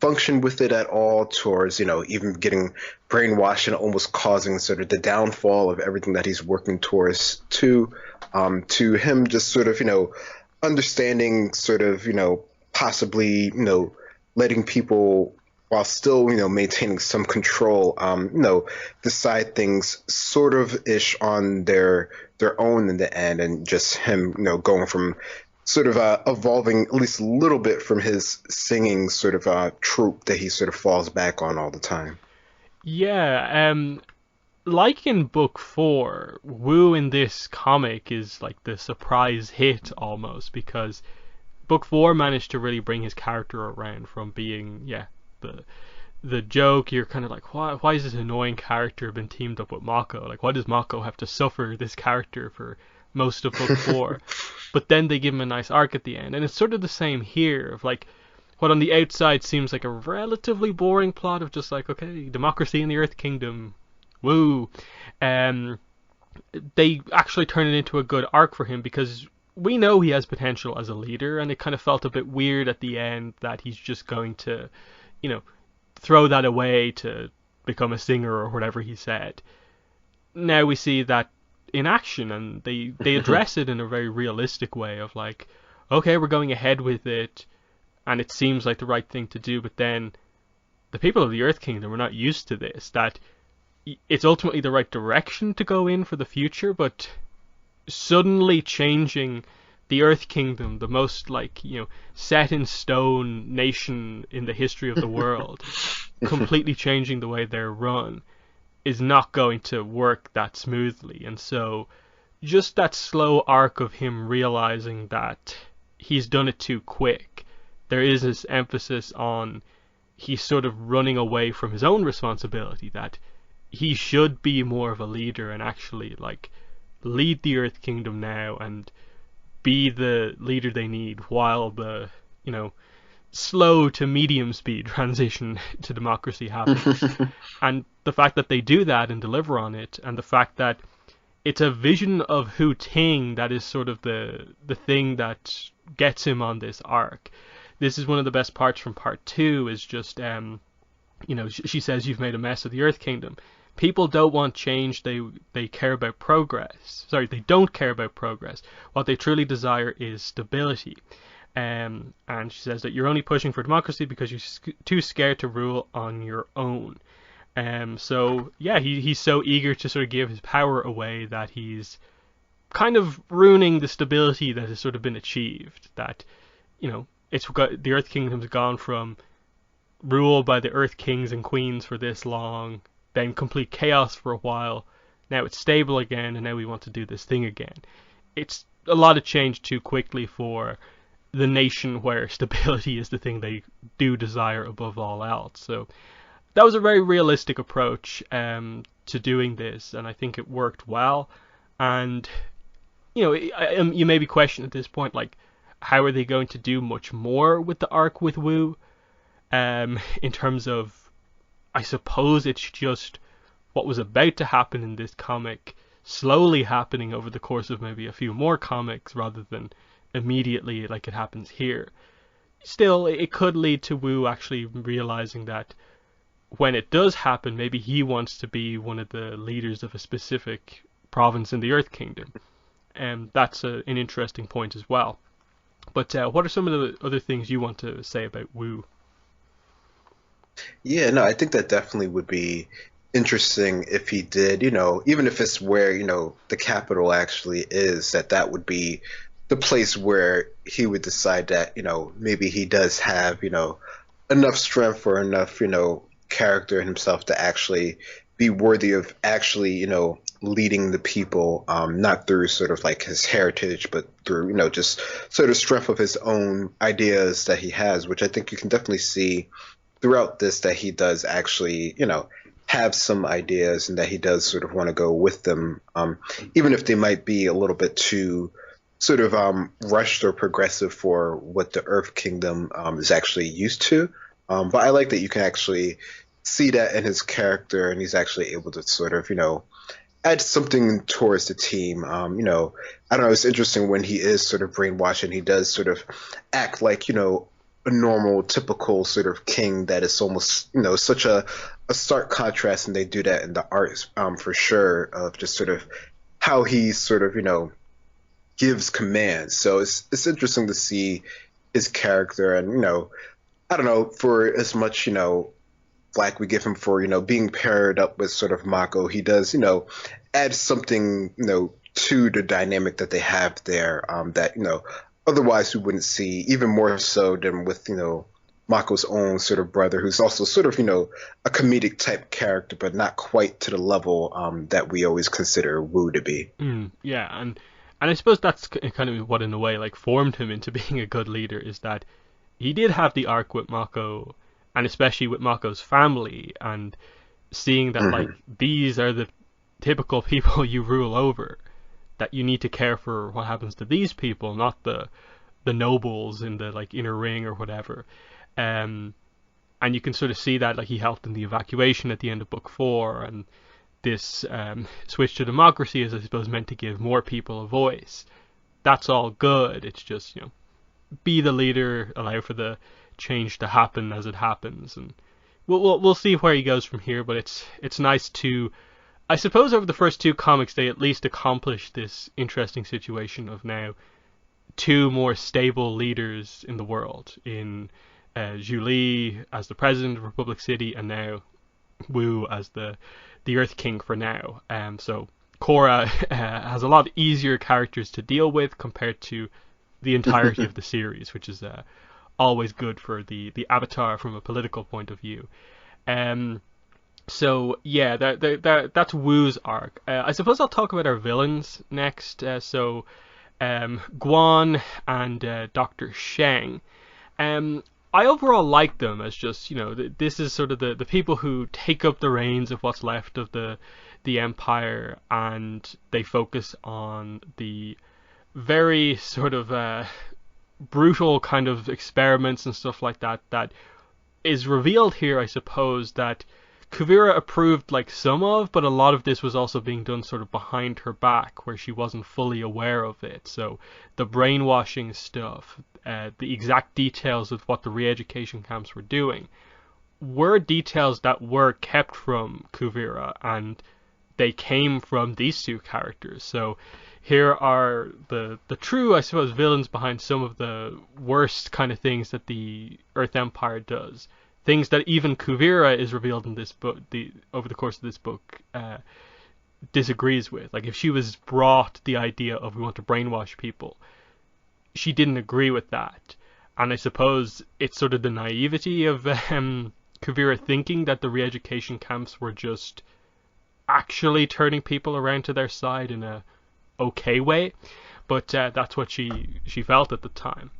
function with it at all, towards even getting brainwashed and almost causing sort of the downfall of everything that he's working towards, to him just sort of understanding sort of possibly letting people, while still maintaining some control, decide things sort of ish on their own in the end, and just him going from sort of evolving at least a little bit from his singing sort of trope that he sort of falls back on all the time. Yeah, like in book 4, Wu in this comic is like the surprise hit almost, because book 4 managed to really bring his character around from being, the joke. You're kind of like, why is this annoying character been teamed up with Mako? Like, why does Mako have to suffer this character for most of book 4? But then they give him a nice arc at the end, and it's sort of the same here, of like, what on the outside seems like a relatively boring plot of just like, okay, democracy in the Earth Kingdom, woo, um, they actually turn it into a good arc for him, because we know he has potential as a leader, and it kind of felt a bit weird at the end that he's just going to, you know, throw that away to become a singer or whatever he said. Now we see that in action, and they address it in a very realistic way of like, okay, we're going ahead with it, and it seems like the right thing to do, but then the people of the Earth Kingdom are not used to this, that it's ultimately the right direction to go in for the future, but suddenly changing the Earth Kingdom, the most like, you know, set in stone nation in the history of the world, completely changing the way they're run, is not going to work that smoothly. And so just that slow arc of him realizing that he's done it too quick, there is this emphasis on he's sort of running away from his own responsibility, that he should be more of a leader and actually like lead the Earth Kingdom now and be the leader they need, while the, you know, slow to medium speed transition to democracy happens. And the fact that they do that and deliver on it, and the fact that it's a vision of Hu Ting that is sort of the thing that gets him on this arc. This is one of the best parts from part 2, is just, you know, she says, you've made a mess of the Earth Kingdom. People don't want change, they care about progress. Sorry, they don't care about progress. What they truly desire is stability. And she says that you're only pushing for democracy because you're too scared to rule on your own. So yeah, he's so eager to sort of give his power away that he's kind of ruining the stability that has sort of been achieved. That, you know, the Earth Kingdom's gone from rule by the Earth Kings and Queens for this long, then complete chaos for a while. Now it's stable again, and now we want to do this thing again. It's a lot of change too quickly for the nation where stability is the thing they do desire above all else. So that was a very realistic approach to doing this, and I think it worked well. And, you know, you may be questioning at this point, like, how are they going to do much more with the arc with Wu? In terms of, I suppose it's just what was about to happen in this comic slowly happening over the course of maybe a few more comics, rather than immediately like it happens here. Still, it could lead to Wu actually realizing that when it does happen, maybe he wants to be one of the leaders of a specific province in the Earth Kingdom. And that's an interesting point as well. But what are some of the other things you want to say about Wu? Yeah, no, I think that definitely would be interesting if he did, you know, even if it's where, you know, the capital actually is, that would be the place where he would decide that, you know, maybe he does have, you know, enough strength or enough, you know, character in himself to actually be worthy of actually, you know, leading the people, not through sort of like his heritage, but through, you know, just sort of strength of his own ideas that he has, which I think you can definitely see throughout this, that he does actually, you know, have some ideas, and that he does sort of want to go with them, even if they might be a little bit too sort of rushed or progressive for what the Earth Kingdom is actually used to. But I like that you can actually see that in his character, and he's actually able to sort of, you know, add something towards the team. You know, I don't know, it's interesting when he is sort of brainwashed and he does sort of act like, you know, a normal, typical sort of king, that is almost, you know, such a stark contrast, and they do that in the art for sure, of just sort of how he sort of, you know, gives commands. So it's interesting to see his character, and, you know, I don't know, for as much, you know, flack we give him for, you know, being paired up with sort of Mako, he does, you know, add something, you know, to the dynamic that they have there, that, you know, otherwise we wouldn't see, even more so than with, you know, Mako's own sort of brother, who's also sort of, you know, a comedic type character, but not quite to the level that we always consider Wu to be. Yeah, and I suppose that's kind of what, in a way, like formed him into being a good leader, is that he did have the arc with Mako, and especially with Mako's family, and seeing that like these are the typical people you rule over, that you need to care for what happens to these people, not the nobles in the like inner ring or whatever. And you can sort of see that, like, he helped in the evacuation at the end of book 4, and this switch to democracy is, I suppose, meant to give more people a voice. That's all good. It's just, be the leader, allow for the change to happen as it happens, and we'll see where he goes from here. But it's nice to, I suppose, over the first 2 comics they at least accomplished this interesting situation of now 2 more stable leaders in the world, in Julie as the president of Republic City, and now Wu as the Earth King for now. So Korra has a lot easier characters to deal with compared to the entirety of the series, which is always good for the Avatar from a political point of view. So yeah, that's Wu's arc. I suppose I'll talk about our villains next. So Guan and Dr. Sheng. I overall like them as just, this is sort of the people who take up the reins of what's left of the Empire, and they focus on the very sort of brutal kind of experiments and stuff like that is revealed here, I suppose, that Kuvira approved like some of, but a lot of this was also being done sort of behind her back, where she wasn't fully aware of it. So the brainwashing stuff, the exact details of what the re-education camps were doing, were details that were kept from Kuvira, and they came from these 2 characters. So here are the true, I suppose, villains behind some of the worst kind of things that the Earth Empire does. Things that even Kuvira is revealed in this book, over the course of this book, disagrees with. Like, if she was brought the idea of, we want to brainwash people, she didn't agree with that. And I suppose it's sort of the naivety of Kuvira thinking that the re-education camps were just actually turning people around to their side in a okay way. But that's what she felt at the time.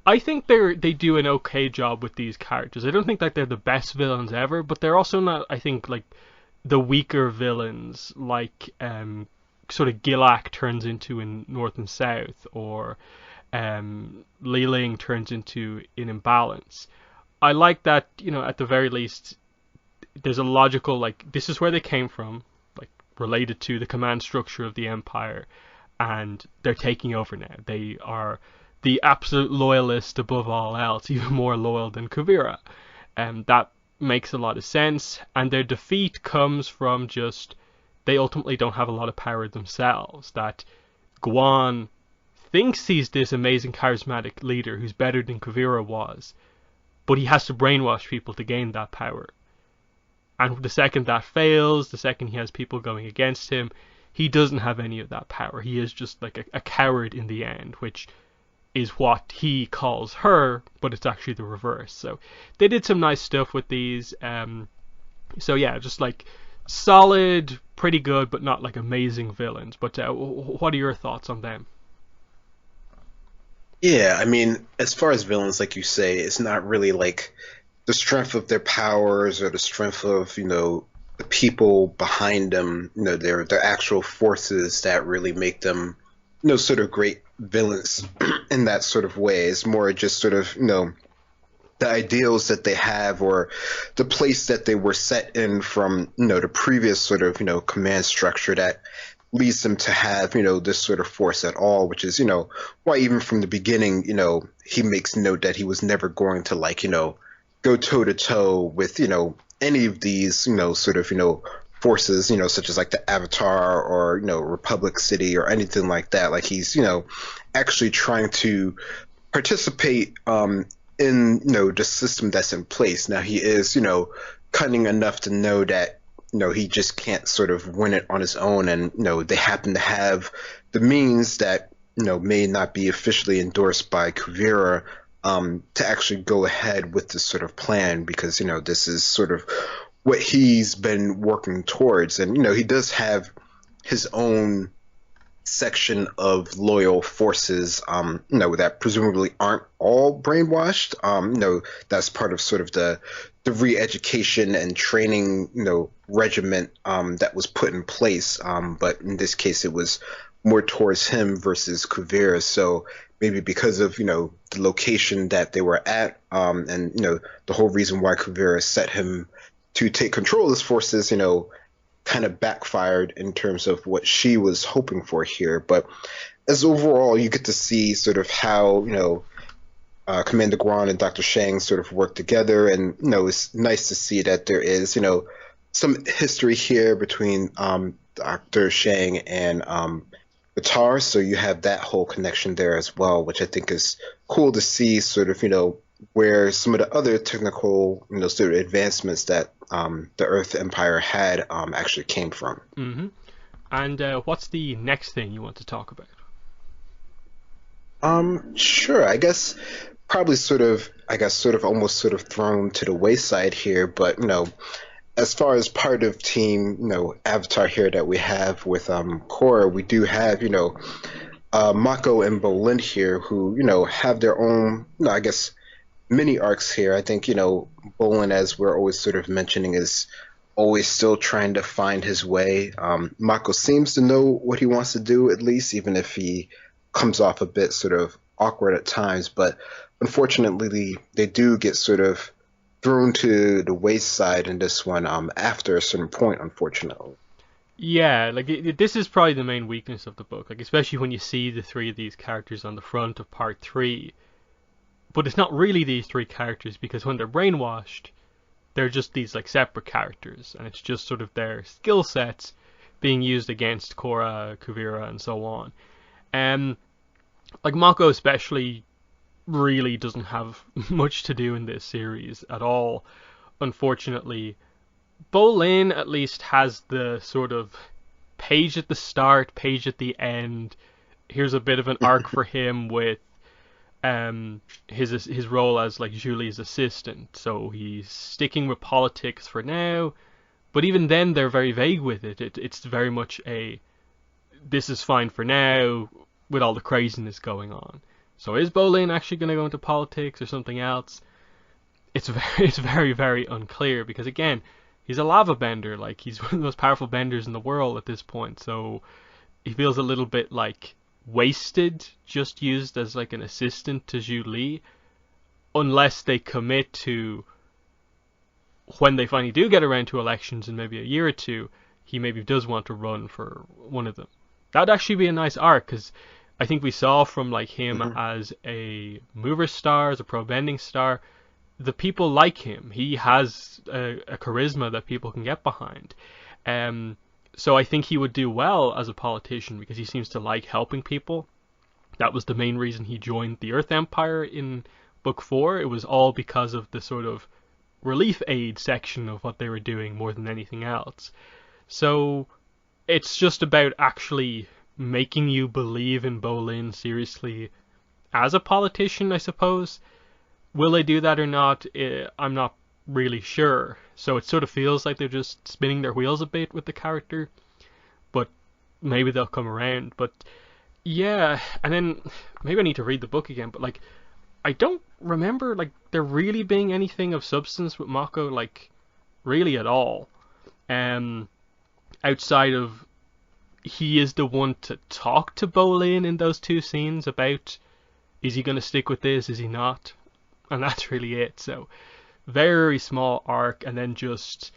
I think they do an okay job with these characters. I don't think that they're the best villains ever, but they're also not, I think, like the weaker villains, like sort of Gilak turns into in North and South, or Li Ling turns into in Imbalance. I like that, at the very least, there's a logical, like, this is where they came from, like, related to the command structure of the Empire, and they're taking over now. They are the absolute loyalist above all else, even more loyal than Kuvira. That makes a lot of sense, and their defeat comes from just, they ultimately don't have a lot of power themselves. That Guan thinks he's this amazing charismatic leader who's better than Kuvira was, but he has to brainwash people to gain that power. And the second that fails, the second he has people going against him, he doesn't have any of that power. He is just like a coward in the end, which is what he calls her, but it's actually the reverse. So they did some nice stuff with these. So yeah, just like solid, pretty good, but not like amazing villains. But what are your thoughts on them? Yeah, I mean, as far as villains, like you say, it's not really like the strength of their powers or the strength of, the people behind them, their actual forces that really make them, sort of great villains in that sort of way. It's more just sort of, the ideals that they have, or the place that they were set in from, the previous sort of, command structure that leads them to have, this sort of force at all, which is, why even from the beginning, he makes note that he was never going to, like, go toe to toe with, any of these, sort of, forces, such as like the Avatar or, Republic City or anything like that. Like, he's, actually trying to participate in, the system that's in place. Now, he is, cunning enough to know that, he just can't sort of win it on his own, and, they happen to have the means that, may not be officially endorsed by Kuvira, to actually go ahead with this sort of plan, because, this is sort of what he's been working towards. And, he does have his own section of loyal forces, that presumably aren't all brainwashed. That's part of sort of the re-education and training, regiment, that was put in place. But in this case, it was more towards him versus Kuvira. So maybe because of, the location that they were at, and, the whole reason why Kuvira set him to take control of his forces, kind of backfired in terms of what she was hoping for here. But as overall, you get to see sort of how, Commander Guan and Dr. Shang sort of work together. And, it's nice to see that there is, some history here between Dr. Shang and Batar. So you have that whole connection there as well, which I think is cool to see sort of, where some of the other technical, sort of advancements that the Earth Empire had actually came from. Mm-hmm. And what's the next thing you want to talk about? Sure. I guess probably sort of almost sort of thrown to the wayside here, but as far as part of team, Avatar here that we have with Korra, we do have, Mako and Bolin here who, have their own, I guess, mini arcs here. I think, Bolin, as we're always sort of mentioning, is always still trying to find his way. Mako seems to know what he wants to do, at least, even if he comes off a bit sort of awkward at times. But unfortunately, they do get sort of thrown to the wayside in this one after a certain point, unfortunately. Yeah, like this is probably the main weakness of the book, like especially when you see the three of these characters on the front of part three. But it's not really these three characters because when they're brainwashed, they're just these like separate characters, and it's just sort of their skill sets being used against Korra, Kuvira, and so on. Like Mako especially really doesn't have much to do in this series at all, unfortunately. Bolin at least has the sort of page at the start, page at the end. Here's a bit of an arc for him with his role as like Julie's assistant. So he's sticking with politics for now, but even then they're very vague with it. It's very much a this is fine for now with all the craziness going on. So is Bolin actually going to go into politics or something else? It's very very unclear because again, he's a lava bender, like he's one of the most powerful benders in the world at this point. So he feels a little bit like wasted, just used as like an assistant to Zhu Li, unless they commit to when they finally do get around to elections in maybe a year or two, he maybe does want to run for one of them. That'd actually be a nice arc because I think we saw from like him as a mover star, as a pro bending star, the people like him. He has a charisma that people can get behind. So I think he would do well as a politician because he seems to like helping people. That was the main reason he joined the Earth Empire in Book 4. It was all because of the sort of relief aid section of what they were doing more than anything else. So it's just about actually making you believe in Bolin seriously as a politician, I suppose. Will they do that or not? I'm not really sure. So it sort of feels like they're just spinning their wheels a bit with the character, but maybe they'll come around. But yeah, and then maybe I need to read the book again, but like I don't remember like there really being anything of substance with Mako, like really at all. Outside of he is the one to talk to Bolin in those two scenes about is he going to stick with this, is he not? And that's really it. So very small arc, and then just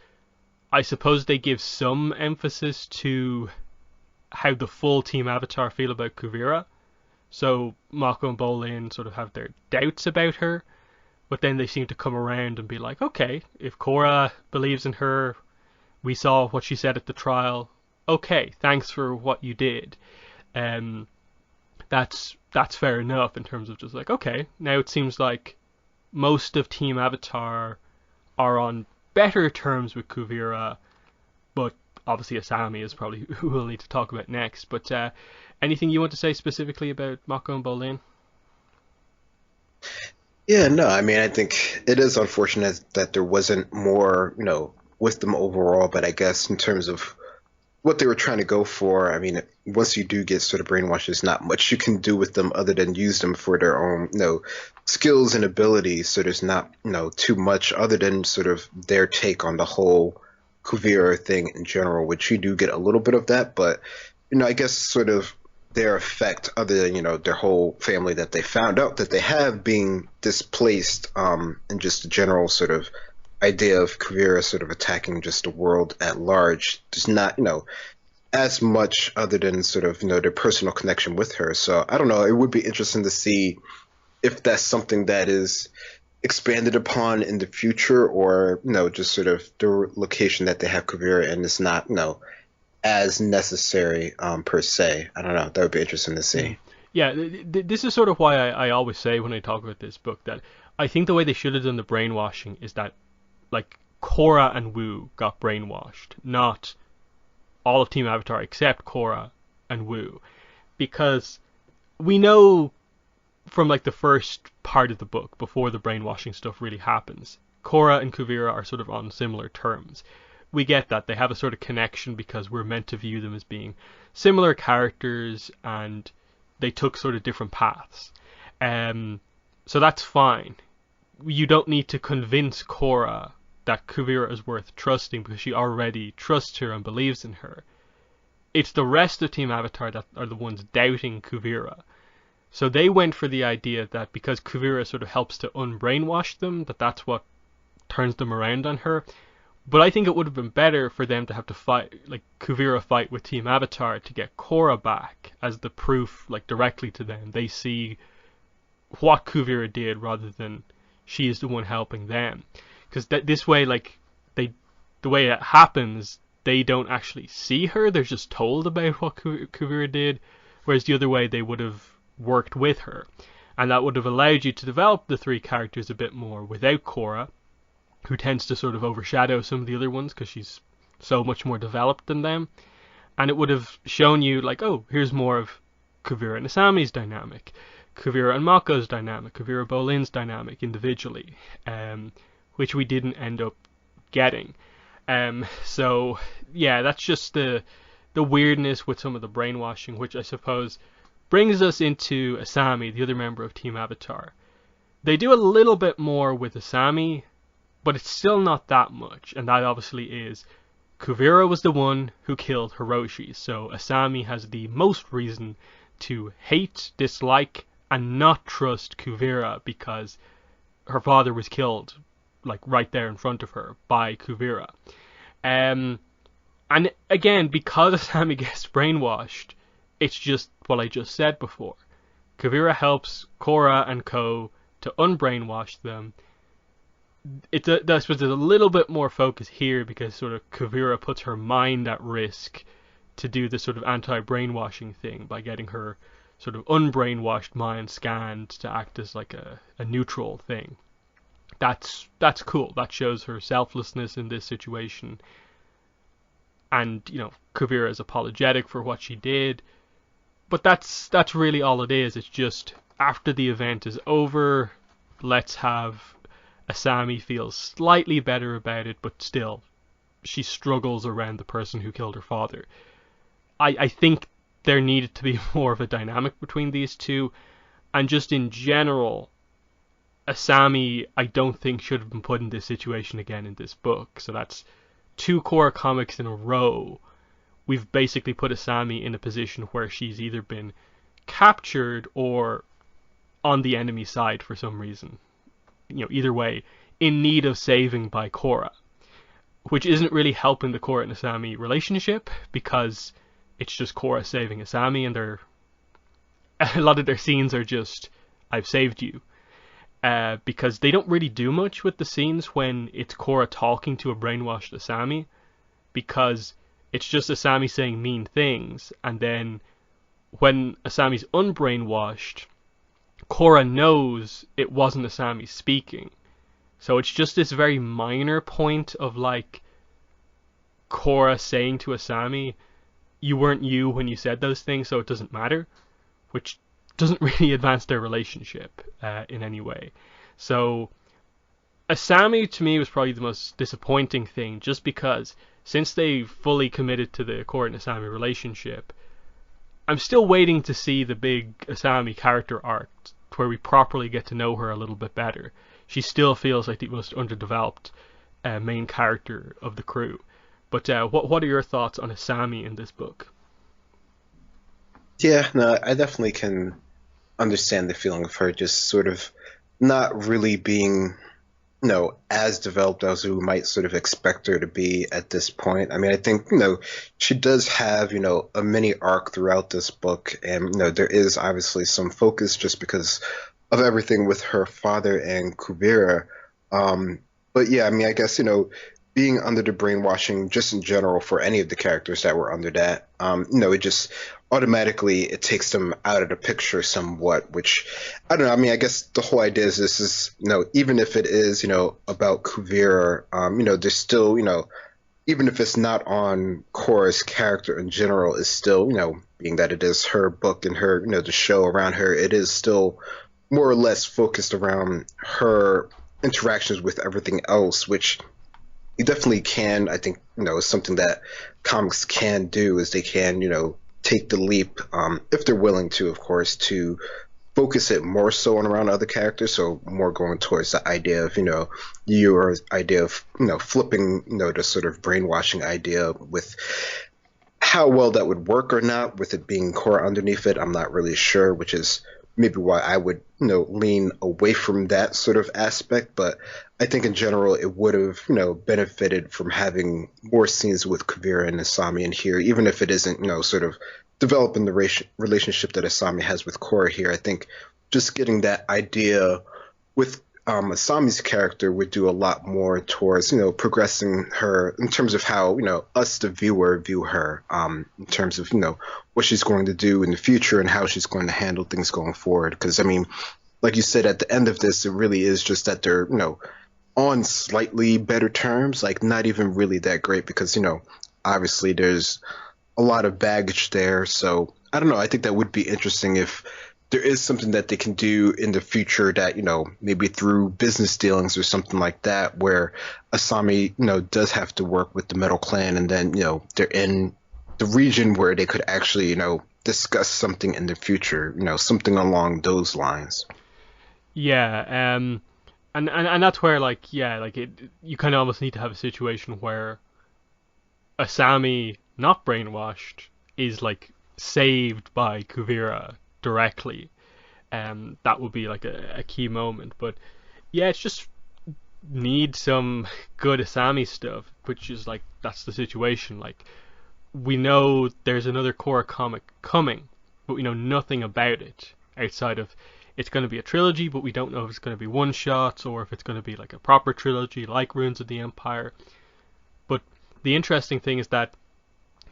I suppose they give some emphasis to how the full Team Avatar feel about Kuvira. So Mako and Bolin sort of have their doubts about her, but then they seem to come around and be like, okay, if Korra believes in her, we saw what she said at the trial, okay, thanks for what you did. That's fair enough in terms of just like, okay, now it seems like most of Team Avatar are on better terms with Kuvira, but obviously Asami is probably who we'll need to talk about next. But anything you want to say specifically about Mako and Bolin? Yeah, no, I mean, I think it is unfortunate that there wasn't more, with them overall, but I guess in terms of what they were trying to go for, I mean, once you do get sort of brainwashed, there's not much you can do with them other than use them for their own, skills and abilities. So there's not, too much other than sort of their take on the whole Kuvira thing in general, which you do get a little bit of that. But, I guess sort of their effect, other than, their whole family that they found out that they have being displaced, and just the general sort of idea of Kuvira sort of attacking just the world at large. There's not, as much other than sort of, their personal connection with her. So I don't know. It would be interesting to see if that's something that is expanded upon in the future, or just sort of the location that they have Kuvira in is not as necessary per se. I don't know. That would be interesting to see. Yeah, this is sort of why I always say when I talk about this book that I think the way they should have done the brainwashing is that, like, Korra and Wu got brainwashed, not all of Team Avatar except Korra and Wu, because we know from like the first part of the book, before the brainwashing stuff really happens, Korra and Kuvira are sort of on similar terms. We get that they have a sort of connection because we're meant to view them as being similar characters, and they took sort of different paths. So that's fine. You don't need to convince Korra that Kuvira is worth trusting because she already trusts her and believes in her. It's the rest of Team Avatar that are the ones doubting Kuvira. So they went for the idea that because Kuvira sort of helps to unbrainwash them, that's what turns them around on her. But I think it would have been better for them to have to fight, like Kuvira fight with Team Avatar to get Korra back as the proof, like directly to them. They see what Kuvira did rather than she is the one helping them. Because this way, like, the way it happens, they don't actually see her. They're just told about what Kuvira did. Whereas the other way, they would have worked with her. And that would have allowed you to develop the three characters a bit more without Korra, who tends to sort of overshadow some of the other ones because she's so much more developed than them. And it would have shown you, like, oh, here's more of Kuvira and Asami's dynamic, Kuvira and Mako's dynamic, Kuvira Bolin's dynamic individually, which we didn't end up getting. So yeah, that's just the weirdness with some of the brainwashing, which I suppose brings us into Asami, the other member of Team Avatar. They do a little bit more with Asami, but it's still not that much, and that obviously is Kuvira was the one who killed Hiroshi, so Asami has the most reason to hate, dislike, and not trust Kuvira because her father was killed, like, right there in front of her by Kuvira. And again, because Asami gets brainwashed, it's just what I just said before. Kuvira helps Korra and Ko to unbrainwash them. I suppose there's a little bit more focus here because sort of Kuvira puts her mind at risk to do this sort of anti-brainwashing thing by getting her sort of unbrainwashed mind scanned to act as like a neutral thing. That's cool. That shows her selflessness in this situation. And, Kuvira is apologetic for what she did. But that's really all it is. It's just, after the event is over, let's have Asami feel slightly better about it, but still, she struggles around the person who killed her father. I think there needed to be more of a dynamic between these two, and just in general, Asami, I don't think should have been put in this situation again in this book. So that's 2 Korra comics in a row. We've basically put Asami in a position where she's either been captured or on the enemy side for some reason. Either way, in need of saving by Korra, which isn't really helping the Korra and Asami relationship because it's just Korra saving Asami, and a lot of their scenes are just, I've saved you. Because they don't really do much with the scenes when it's Korra talking to a brainwashed Asami, because it's just Asami saying mean things, and then when Asami's unbrainwashed, Korra knows it wasn't Asami speaking. So it's just this very minor point of, like, Korra saying to Asami, you weren't you when you said those things, so it doesn't matter, which doesn't really advance their relationship in any way. So Asami, to me, was probably the most disappointing thing, just because since they fully committed to the Korra and Asami relationship, I'm still waiting to see the big Asami character arc where we properly get to know her a little bit better. She still feels like the most underdeveloped main character of the crew. But what are your thoughts on Asami in this book? Yeah, no, I definitely can understand the feeling of her just sort of not really being, as developed as we might sort of expect her to be at this point. I mean, I think, she does have, a mini arc throughout this book, and, there is obviously some focus just because of everything with her father and Kuvira. Um, but yeah, I mean, I guess, being under the brainwashing just in general for any of the characters that were under that, it just automatically it takes them out of the picture somewhat, which I don't know. I mean, I guess the whole idea is this is, even if it is, about Kuvira, there's still, even if it's not on Korra's character in general, is still, being that it is her book and her, the show around her, it is still more or less focused around her interactions with everything else, which you definitely can. I think, is something that comics can do is they can, take the leap, if they're willing to, of course, to focus it more so on around other characters. So more going towards the idea of, your idea of, flipping, the sort of brainwashing idea with how well that would work or not with it being core underneath it. I'm not really sure, which is maybe why I would, lean away from that sort of aspect. But I think in general, it would have, benefited from having more scenes with Kuvira and Asami in here, even if it isn't, sort of developing the relationship that Asami has with Korra here. I think just getting that idea with Asami's character would do a lot more towards, progressing her in terms of how, us, the viewer, view her, in terms of, what she's going to do in the future and how she's going to handle things going forward. Because, I mean, like you said, at the end of this, it really is just that they're, on slightly better terms, like not even really that great because, obviously there's a lot of baggage there. So I don't know. I think that would be interesting if there is something that they can do in the future that, maybe through business dealings or something like that, where Asami, does have to work with the Metal Clan and then, they're in the region where they could actually, discuss something in the future, something along those lines. Yeah, and that's where like yeah, like you kind of almost need to have a situation where Asami, not brainwashed, is like saved by Kuvira directly. That would be like a key moment. But yeah, it's just need some good Asami stuff, which is like that's the situation. Like we know there's another Korra comic coming, but we know nothing about it outside of it's going to be a trilogy, but we don't know if it's going to be one shots or if it's going to be like a proper trilogy like Ruins of the Empire. But the interesting thing is that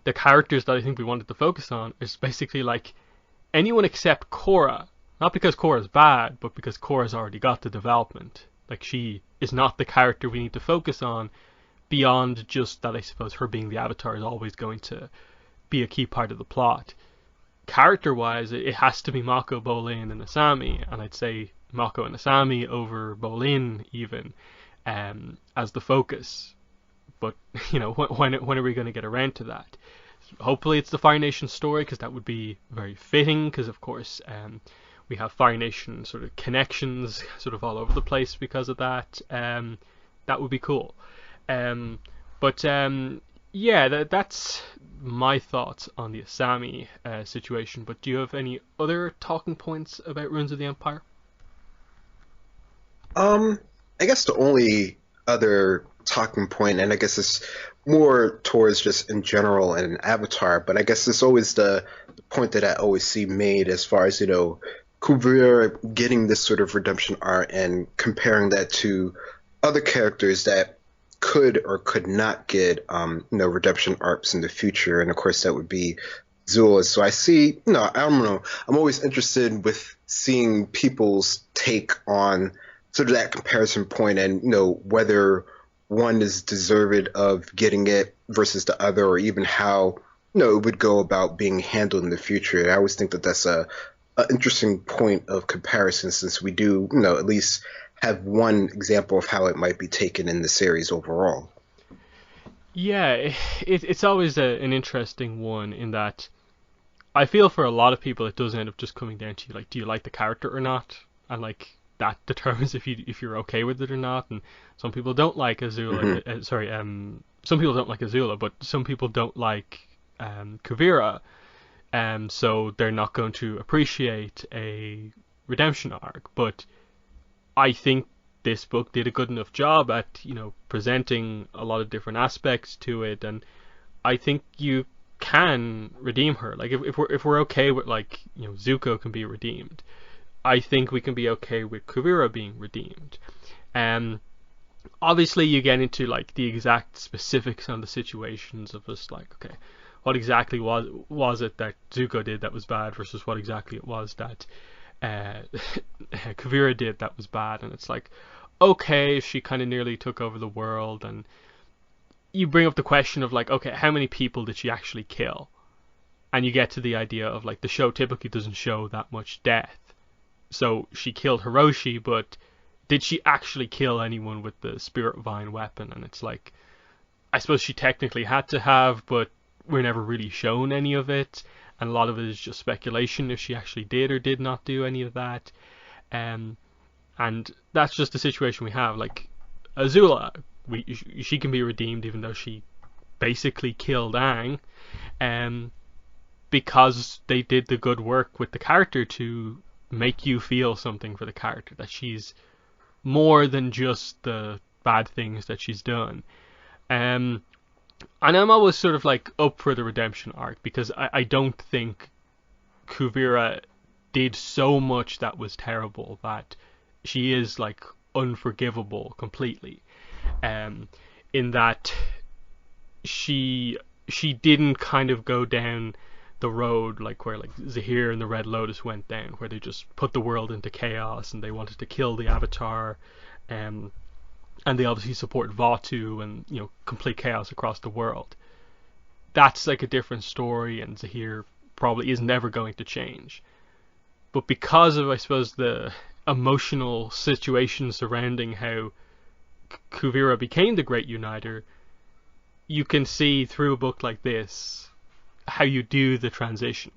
the characters that I think we wanted to focus on is basically like anyone except Korra. Not because Korra's bad, but because Korra's already got the development. Like she is not the character we need to focus on beyond just that I suppose her being the Avatar is always going to be a key part of the plot. Character wise, it has to be Mako, Bolin, and Asami, and I'd say Mako and Asami over Bolin even as the focus. But when are we going to get around to that? Hopefully, it's the Fire Nation story because that would be very fitting. Because of course, we have Fire Nation sort of connections sort of all over the place because of that. That would be cool. But yeah, that's my thoughts on the Asami situation. But do you have any other talking points about Ruins of the Empire? Um, I guess the only other talking point, and I guess it's more towards just in general and an Avatar, but I guess it's always the point that I always see made as far as, Kuvira getting this sort of redemption arc and comparing that to other characters that could or could not get, redemption arcs in the future. And of course, that would be Zula. So I see, I don't know. I'm always interested with seeing people's take on sort of that comparison point and, whether one is deserved of getting it versus the other, or even how, it would go about being handled in the future. I always think that that's a interesting point of comparison since we do, at least have one example of how it might be taken in the series overall. Yeah, it's always an interesting one in that I feel for a lot of people it does end up just coming down to like, do you like the character or not, and like that determines if you're okay with it or not. And some people don't like Hmm. Azula. Some people don't like Azula, but some people don't like Kuvira. so they're not going to appreciate a redemption arc. But I think this book did a good enough job at, presenting a lot of different aspects to it, and I think you can redeem her. Like if we're okay with, like, Zuko can be redeemed, I think we can be okay with Kuvira being redeemed. Obviously you get into, like, the exact specifics on the situations of just, like, okay, what exactly was it that Zuko did that was bad versus what exactly it was that Kuvira did that was bad. And it's like, okay, she kind of nearly took over the world, and you bring up the question of, like, okay, how many people did she actually kill? And you get to the idea of, like, the show typically doesn't show that much death. So she killed Hiroshi, but did she actually kill anyone with the Spirit Vine weapon? And it's like, I suppose she technically had to have, but we're never really shown any of it. And a lot of it is just speculation if she actually did or did not do any of that. And that's just the situation we have. Like, Azula, she can be redeemed even though she basically killed Aang, because they did the good work with the character to make you feel something for the character, that she's more than just the bad things that she's done. And I'm always sort of, like, up for the redemption arc, because I don't think Kuvira did so much that was terrible that she is, like, unforgivable completely. In that she didn't kind of go down the road like where, like, Zahir and the Red Lotus went down, where they just put the world into chaos and they wanted to kill the Avatar, and they obviously support Vatu and, complete chaos across the world. That's, like, a different story, and Zahir probably is never going to change. But because of, I suppose, the emotional situation surrounding how Kuvira became the Great Uniter, you can see through a book like this how you do the transition.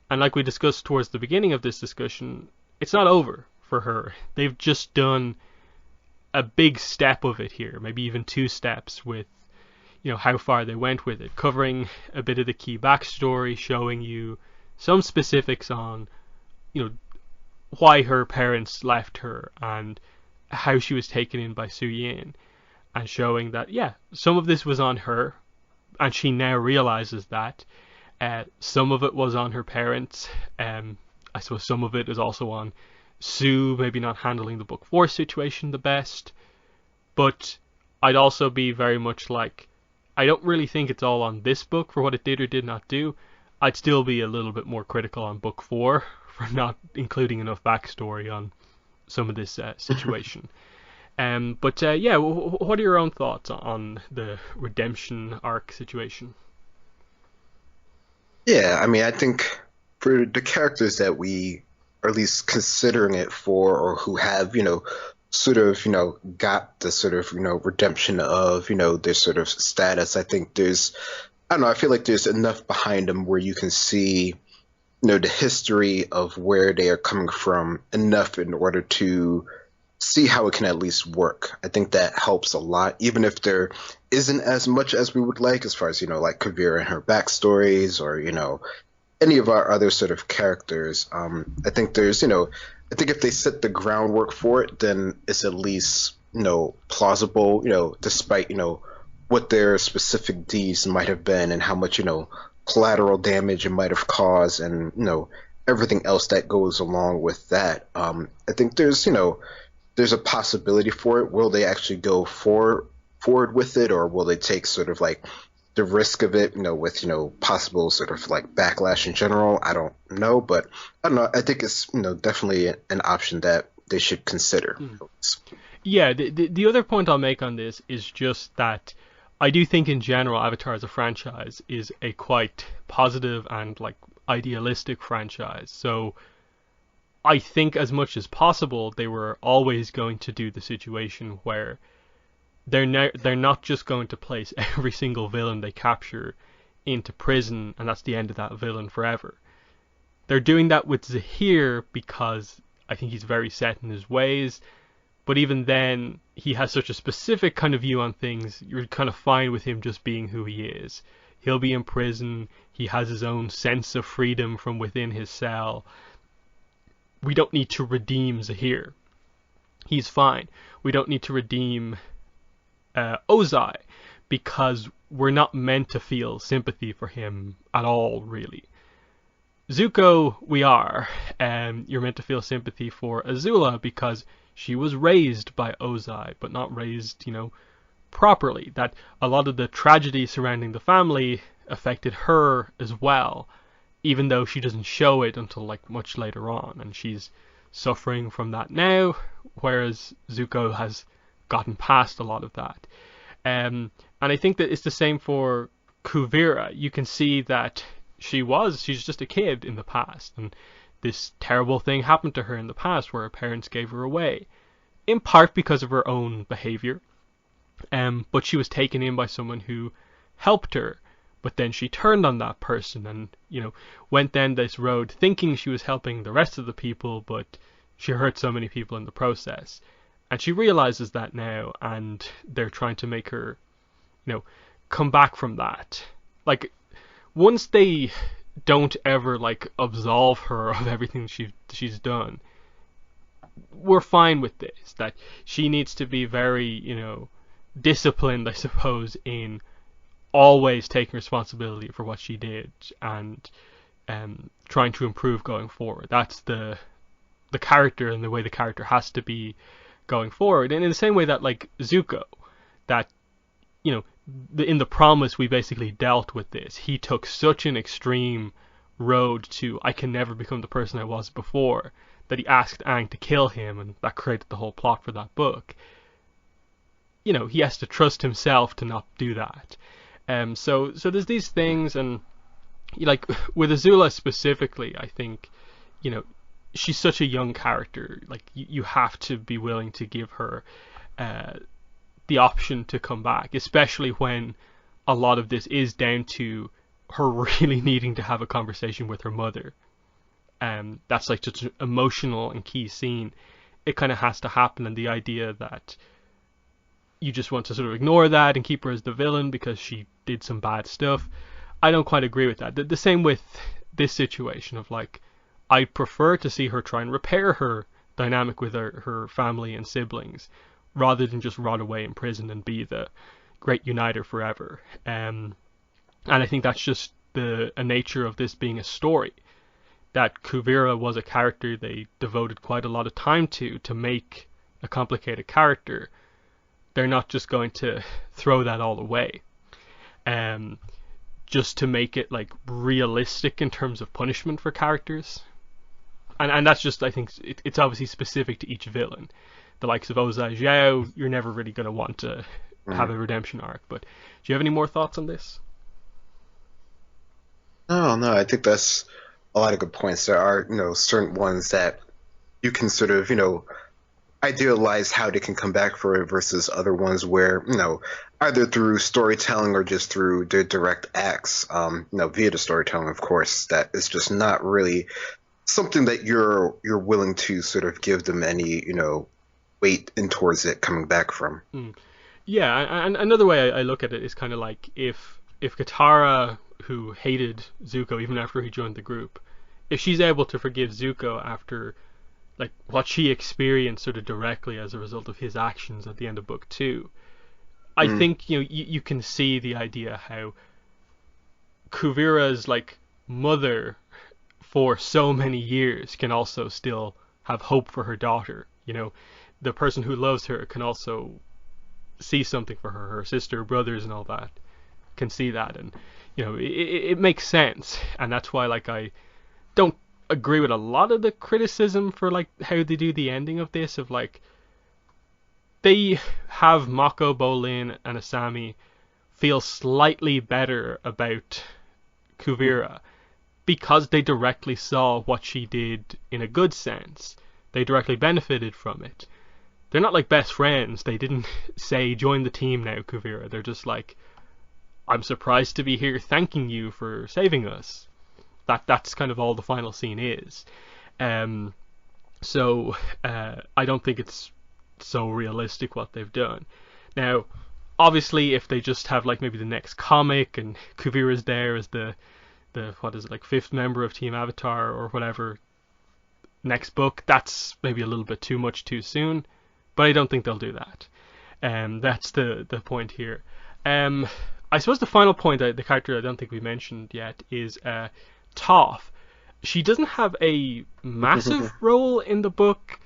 And like we discussed towards the beginning of this discussion, it's not over for her. They've just done a big step of it here, maybe even 2 steps with, how far they went with it, covering a bit of the key backstory, showing you some specifics on, why her parents left her and how she was taken in by Su Yin, and showing that, yeah, some of this was on her, and she now realizes that. Some of it was on her parents. I suppose some of it is also on Su maybe not handling the Book 4 situation the best. But I'd also be very much like, I don't really think it's all on this book for what it did or did not do. I'd still be a little bit more critical on Book 4 for not including enough backstory on some of this situation. But what are your own thoughts on the redemption arc situation? Yeah, I mean, I think for the characters that we are at least considering it for, or who have, sort of, got the sort of, redemption of, their sort of status, I think I don't know, I feel like there's enough behind them where you can see, the history of where they are coming from enough in order to see how it can at least work. I think that helps a lot, even if there isn't as much as we would like, as far as, like Kuvira and her backstories, or, any of our other sort of characters. I think there's, I think if they set the groundwork for it, then it's at least, plausible, despite, what their specific deeds might have been and how much, collateral damage it might have caused, and, everything else that goes along with that. I think there's a possibility for it. Will they actually go forward with it, or will they take sort of like the risk of it, with, possible sort of like backlash in general? I don't know, but I don't know. I think it's, definitely an option that they should consider. Yeah, the other point I'll make on this is just that I do think in general Avatar as a franchise is a quite positive and, like, idealistic franchise. So I think as much as possible they were always going to do the situation where they're not just going to place every single villain they capture into prison and that's the end of that villain forever. They're doing that with Zahir because I think he's very set in his ways, but even then he has such a specific kind of view on things. You're kind of fine with him just being who he is. He'll be in prison. He has his own sense of freedom from within his cell. We don't need to redeem Zahir. He's fine. We don't need to redeem Ozai, because we're not meant to feel sympathy for him at all, really. Zuko, we are. You're meant to feel sympathy for Azula because she was raised by Ozai, but not raised, properly. That a lot of the tragedy surrounding the family affected her as well, even though she doesn't show it until like much later on, and she's suffering from that now, whereas Zuko has gotten past a lot of that. And I think that it's the same for Kuvira. You can see that she's just a kid in the past, and this terrible thing happened to her in the past where her parents gave her away, in part because of her own behavior. But she was taken in by someone who helped her, but then she turned on that person and, went down this road thinking she was helping the rest of the people, but she hurt so many people in the process. And she realizes that now, and they're trying to make her, come back from that. Like, once they don't ever, absolve her of everything she's done, we're fine with this. That she needs to be very, disciplined, I suppose, in always taking responsibility for what she did and trying to improve going forward. That's the character and the way the character has to be going forward. And in the same way that, Zuko, that, in the promise we basically dealt with this. He took such an extreme road to, I can never become the person I was before, that he asked Aang to kill him, and that created the whole plot for that book. He has to trust himself to not do that. So there's these things, and with Azula specifically, I think, she's such a young character. You have to be willing to give her the option to come back, especially when a lot of this is down to her really needing to have a conversation with her mother. That's such an emotional and key scene. It kind of has to happen, and the idea that you just want to sort of ignore that and keep her as the villain because she did some bad stuff, I don't quite agree with that. The same with this situation of I'd prefer to see her try and repair her dynamic with her family and siblings, rather than just rot away in prison and be the great uniter forever. And I think that's just a nature of this being a story. That Kuvira was a character they devoted quite a lot of time to make a complicated character. They're not just going to throw that all away. Just to make it realistic in terms of punishment for characters. And that's just, I think, it's obviously specific to each villain. The likes of Ozai Zhao, you're never really going to want to have a redemption arc. But do you have any more thoughts on this? No, I think that's a lot of good points. There are, certain ones that you can sort of, idealize how they can come back for it versus other ones where, either through storytelling or just through their direct acts, via the storytelling, of course, that is just not really something that you're willing to sort of give them any, weight in towards it coming back from. Yeah, and another way I look at it is kind of if Katara, who hated Zuko even after he joined the group, if she's able to forgive Zuko after what she experienced sort of directly as a result of his actions at the end of book 2, I think you can see the idea how Kuvira's mother for so many years can also still have hope for her daughter. The person who loves her can also see something for her sister, brothers, and all that can see that, and it makes sense. And that's why I don't agree with a lot of the criticism for how they do the ending of this, of they have Mako, Bolin, and Asami feel slightly better about Kuvira because they directly saw what she did in a good sense. They directly benefited from it. They're not best friends. They didn't say, join the team now, Kuvira. They're just I'm surprised to be here thanking you for saving us. That's kind of all the final scene is. So I don't think it's so realistic what they've done. Now, obviously, if they just have like maybe the next comic and Kuvira's there as the what is it, like fifth member of Team Avatar or whatever next book, that's maybe a little bit too much too soon. But I don't think they'll do that. That's the point here. I suppose the final point, the character I don't think we mentioned yet, is Toph. She doesn't have a massive role in the book,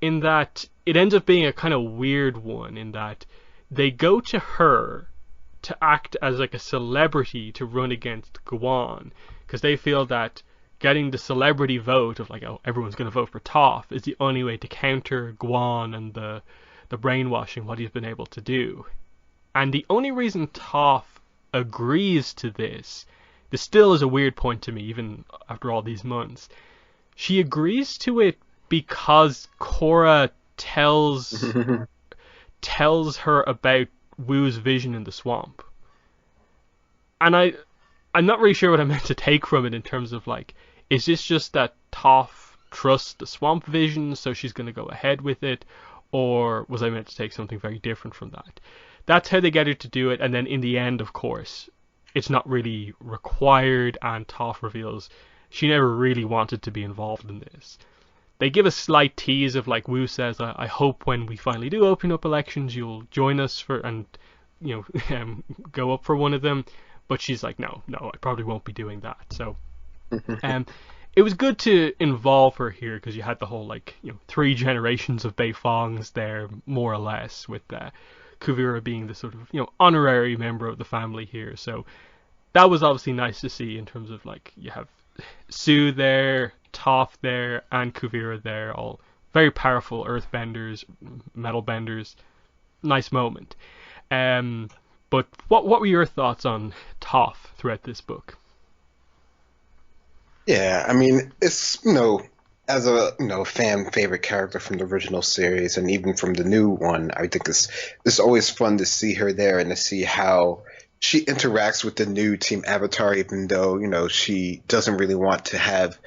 in that it ends up being a kind of weird one, in that they go to her to act as like a celebrity to run against Guan, because they feel that getting the celebrity vote of like, oh, everyone's going to vote for Toph is the only way to counter Guan and the brainwashing, what he's been able to do. And the only reason Toph agrees to this still is a weird point to me, even after all these months. She agrees to it because Korra tells her about Wu's vision in the swamp. And I'm not really sure what I meant to take from it in terms of like, is this just that Toph trusts the swamp vision, so she's going to go ahead with it? Or was I meant to take something very different from that? That's how they get her to do it, and then in the end, of course, it's not really required, and Toph reveals she never really wanted to be involved in this. They give a slight tease of like, Wu says, I hope when we finally do open up elections, you'll join us for, and go up for one of them. But she's like, no, I probably won't be doing that. So, it was good to involve her here, because you had the whole 3 generations of Beifongs there, more or less, with Kuvira being the sort of honorary member of the family here. So that was obviously nice to see, in terms of like, you have Sue there, Toph there, and Kuvira there, all very powerful earthbenders, metal benders. Nice moment. But what were your thoughts on Toph throughout this book? Yeah, I mean, it's, as a, fan favorite character from the original series and even from the new one, I think it's always fun to see her there and to see how she interacts with the new Team Avatar, even though, she doesn't really want to have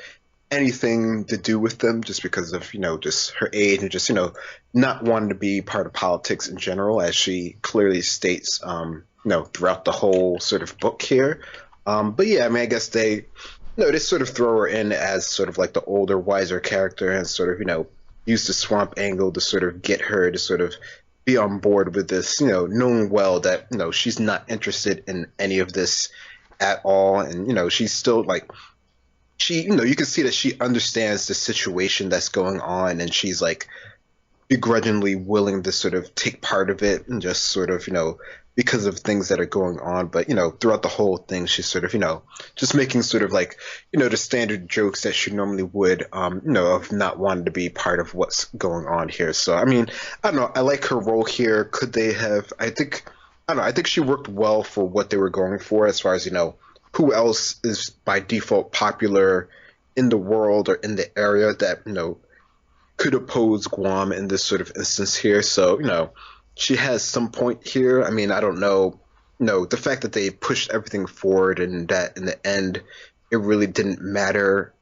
anything to do with them just because of, just her age and just, not wanting to be part of politics in general, as she clearly states, throughout the whole sort of book here. But yeah, I mean, I guess they sort of throw her in as sort of like the older, wiser character and sort of, use the swamp angle to sort of get her to sort of be on board with this, knowing well that, she's not interested in any of this at all. And, she's still like, you can see that she understands the situation that's going on, and she's like begrudgingly willing to sort of take part of it and just sort of, because of things that are going on. But, throughout the whole thing, she's sort of, just making sort of like, the standard jokes that she normally would, of not wanting to be part of what's going on here. So, I mean, I don't know. I like her role here. Could they have, I don't know. I think she worked well for what they were going for, as far as, who else is by default popular in the world or in the area that, could oppose Guam in this sort of instance here. So, she has some point here. I mean, I don't know. The fact that they pushed everything forward and that in the end it really didn't matter,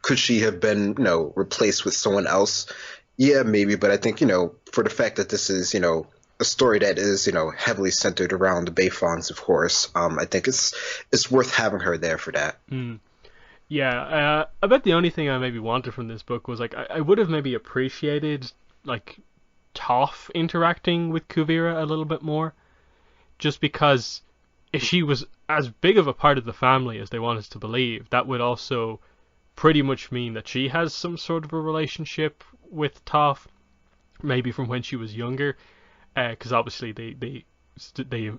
could she have been, replaced with someone else? Yeah, maybe. But I think, for the fact that this is, a story that is, heavily centered around the Beifongs, of course, I think it's worth having her there for that. Yeah, I bet the only thing I maybe wanted from this book was like, I would have maybe appreciated like Toph interacting with Kuvira a little bit more, just because if she was as big of a part of the family as they want us to believe, that would also pretty much mean that she has some sort of a relationship with Toph, maybe from when she was younger, because obviously they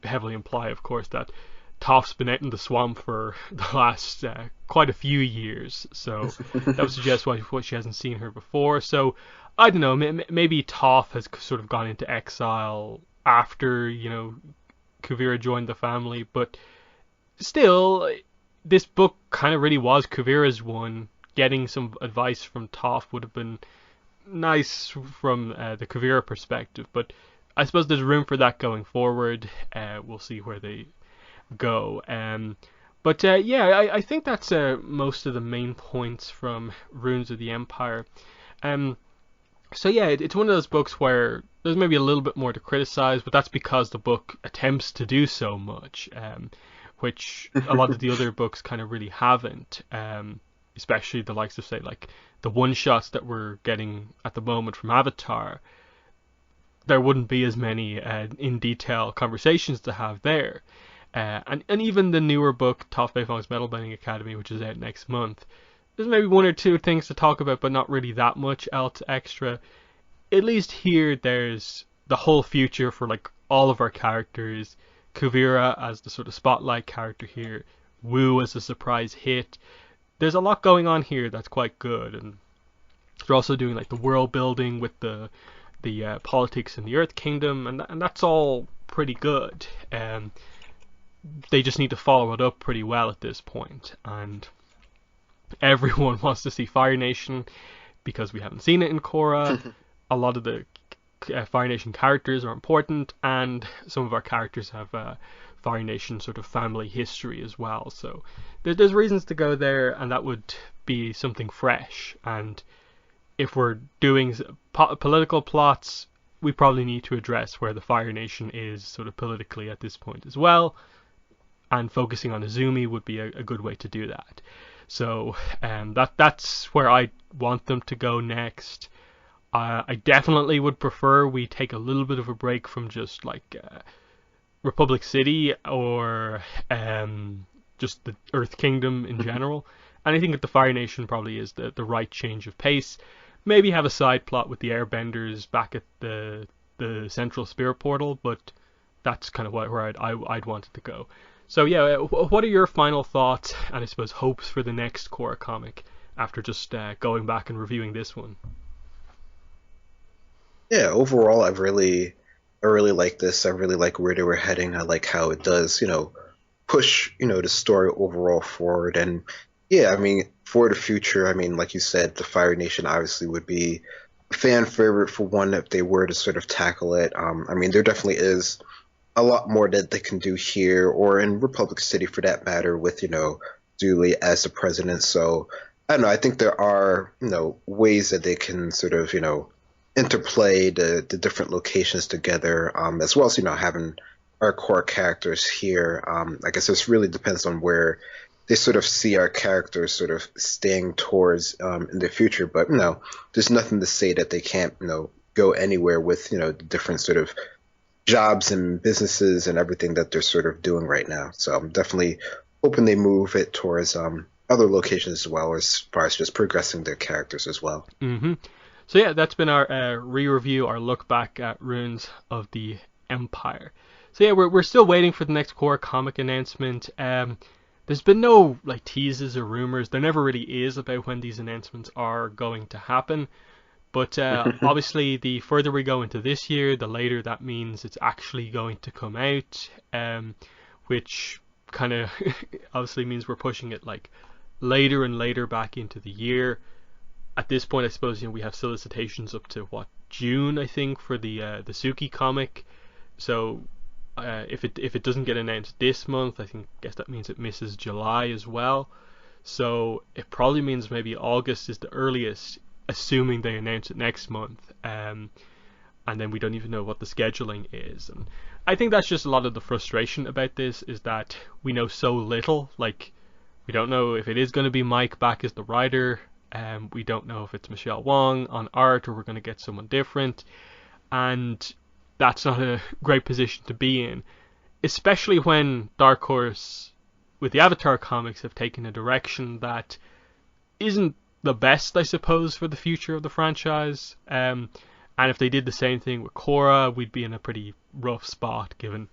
heavily imply, of course, that Toph's been out in the swamp for the last quite a few years, so that would suggest why she hasn't seen her before. So I don't know, maybe Toph has sort of gone into exile after, Kuvira joined the family, but still, this book kind of really was Kuvira's one. Getting some advice from Toph would have been nice from the Kuvira perspective, but I suppose there's room for that going forward. We'll see where they go. But I think that's most of the main points from Runes of the Empire. So yeah, it's one of those books where there's maybe a little bit more to criticize, but that's because the book attempts to do so much, which a lot of the other books kind of really haven't. Especially the likes of, say, like the one shots that we're getting at the moment from Avatar. There wouldn't be as many in detail conversations to have there. And even the newer book, Toffbefung's Metal Bending Academy, which is out next month, there's maybe one or two things to talk about, but not really that much else extra. At least here, there's the whole future for like all of our characters. Kuvira as the sort of spotlight character here, Wu as a surprise hit. There's a lot going on here that's quite good, and they're also doing like the world building with the politics in the Earth Kingdom, and that's all pretty good. They just need to follow it up pretty well at this point, and everyone wants to see Fire Nation because we haven't seen it in Korra. A lot of the Fire Nation characters are important, and some of our characters have Fire Nation sort of family history as well. So there's reasons to go there, and that would be something fresh. And if we're doing political plots, we probably need to address where the Fire Nation is sort of politically at this point as well. And focusing on Izumi would be a good way to do that. So that's where I want them to go next. I definitely would prefer we take a little bit of a break from just like Republic City or just the Earth Kingdom in general. And I think that the Fire Nation probably is the right change of pace. Maybe have a side plot with the Airbenders back at the Central Spirit Portal, but that's kind of where I'd want it to go. So yeah, what are your final thoughts and I suppose hopes for the next Korra comic after just going back and reviewing this one? Yeah, overall, I really like this. I really like where they were heading. I like how it does, push, the story overall forward. And yeah, I mean, for the future, I mean, like you said, the Fire Nation obviously would be a fan favorite for one if they were to sort of tackle it. I mean, there definitely is a lot more that they can do here or in Republic City for that matter with, Dooley as the president. So I don't know. I think there are, ways that they can sort of, interplay the different locations together, as well as, having our core characters here. I guess this really depends on where they sort of see our characters sort of staying towards in the future. But, there's nothing to say that they can't, go anywhere with, the different sort of jobs and businesses and everything that they're sort of doing right now. So I'm definitely hoping they move it towards other locations as well, as far as just progressing their characters as well. Mm-hmm. So yeah, that's been our re-review, our look back at Ruins of the Empire. So yeah, we're still waiting for the next Korra comic announcement. There's been no like teases or rumors. There never really is about when these announcements are going to happen. But obviously, the further we go into this year, the later that means it's actually going to come out, which kind of obviously means we're pushing it like later and later back into the year. At this point, I suppose we have solicitations up to June, I think, for the Suki comic. So if it doesn't get announced this month, guess that means it misses July as well. So it probably means maybe August is the earliest, assuming they announce it next month, and then we don't even know what the scheduling is. And I think that's just a lot of the frustration about this, is that we know so little. Like, we don't know if it is going to be Mike back as the writer. We don't know if it's Michelle Wong on art or we're going to get someone different, and that's not a great position to be in, especially when Dark Horse with the Avatar comics have taken a direction that isn't the best, I suppose, for the future of the franchise. And if they did the same thing with Korra, we'd be in a pretty rough spot, given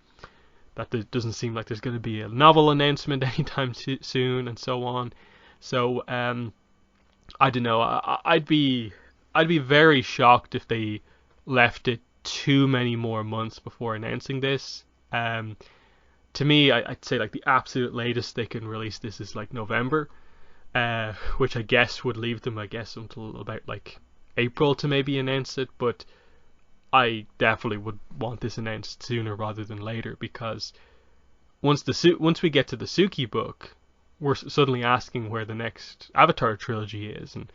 that there doesn't seem like there's going to be a novel announcement anytime soon, and so on. So I don't know. I'd be very shocked if they left it too many more months before announcing this. To me, I'd say like the absolute latest they can release this is like November. Which I guess would leave them, until about like April to maybe announce it. But I definitely would want this announced sooner rather than later, because once we get to the Suki book, we're suddenly asking where the next Avatar trilogy is, and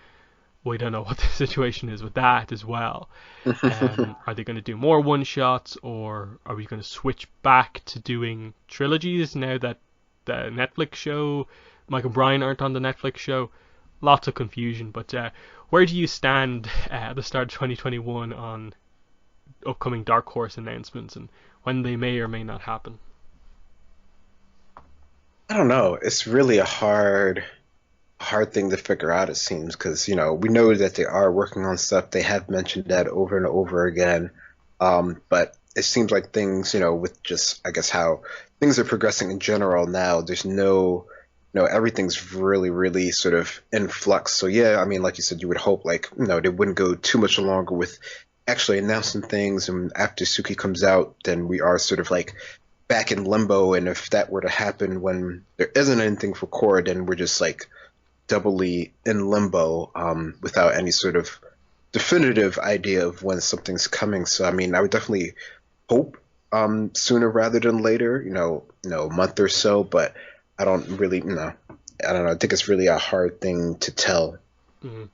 we don't know what the situation is with that as well. Are they going to do more one-shots, or are we going to switch back to doing trilogies now that the Netflix show, Mike and Brian aren't on the Netflix show? Lots of confusion, but where do you stand at the start of 2021 on upcoming Dark Horse announcements and when they may or may not happen? I don't know. It's really a hard thing to figure out, it seems, because we know that they are working on stuff. They have mentioned that over and over again. But it seems like things, with just, I guess, how things are progressing in general now, there's everything's really, really sort of in flux. So yeah, I mean, like you said, you would hope like, they wouldn't go too much longer with actually announcing things. And after Suki comes out, then we are sort of like back in limbo. And if that were to happen when there isn't anything for Korra, then we're just like doubly in limbo, without any sort of definitive idea of when something's coming. So I mean, I would definitely hope sooner rather than later, a month or so, but I don't really, I don't know. I think it's really a hard thing to tell. Mm.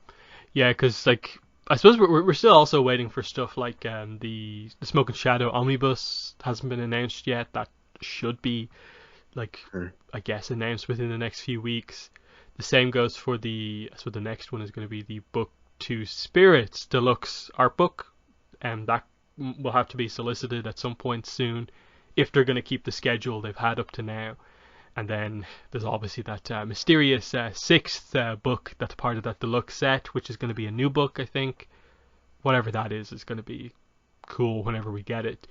Yeah, because like I suppose we're still also waiting for stuff like the Smoke and Shadow omnibus hasn't been announced yet. That should be I guess announced within the next few weeks. The same goes for so the next one is going to be the Book 2 Spirits Deluxe art book, and that will have to be solicited at some point soon if they're going to keep the schedule they've had up to now. And then there's obviously that mysterious sixth book that's part of that deluxe set, which is going to be a new book, I think. Whatever that is going to be cool whenever we get it.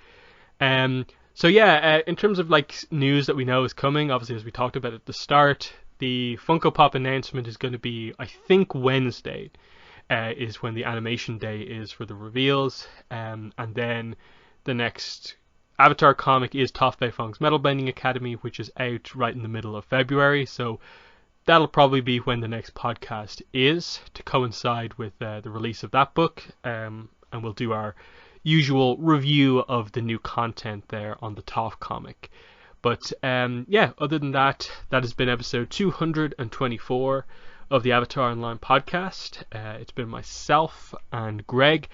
So yeah, in terms of like news that we know is coming, obviously as we talked about at the start, the Funko Pop announcement is going to be, I think, Wednesday is when the animation day is for the reveals. And then the next Avatar comic is Toffbefung's Metal Bending Academy, which is out right in the middle of February. So that'll probably be when the next podcast is, to coincide with the release of that book. And we'll do our usual review of the new content there on the Toff comic. But yeah, other than that, that has been episode 224 of the Avatar Online podcast. It's been myself and Greg.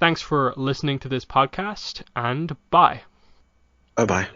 Thanks for listening to this podcast, and bye. Bye-bye.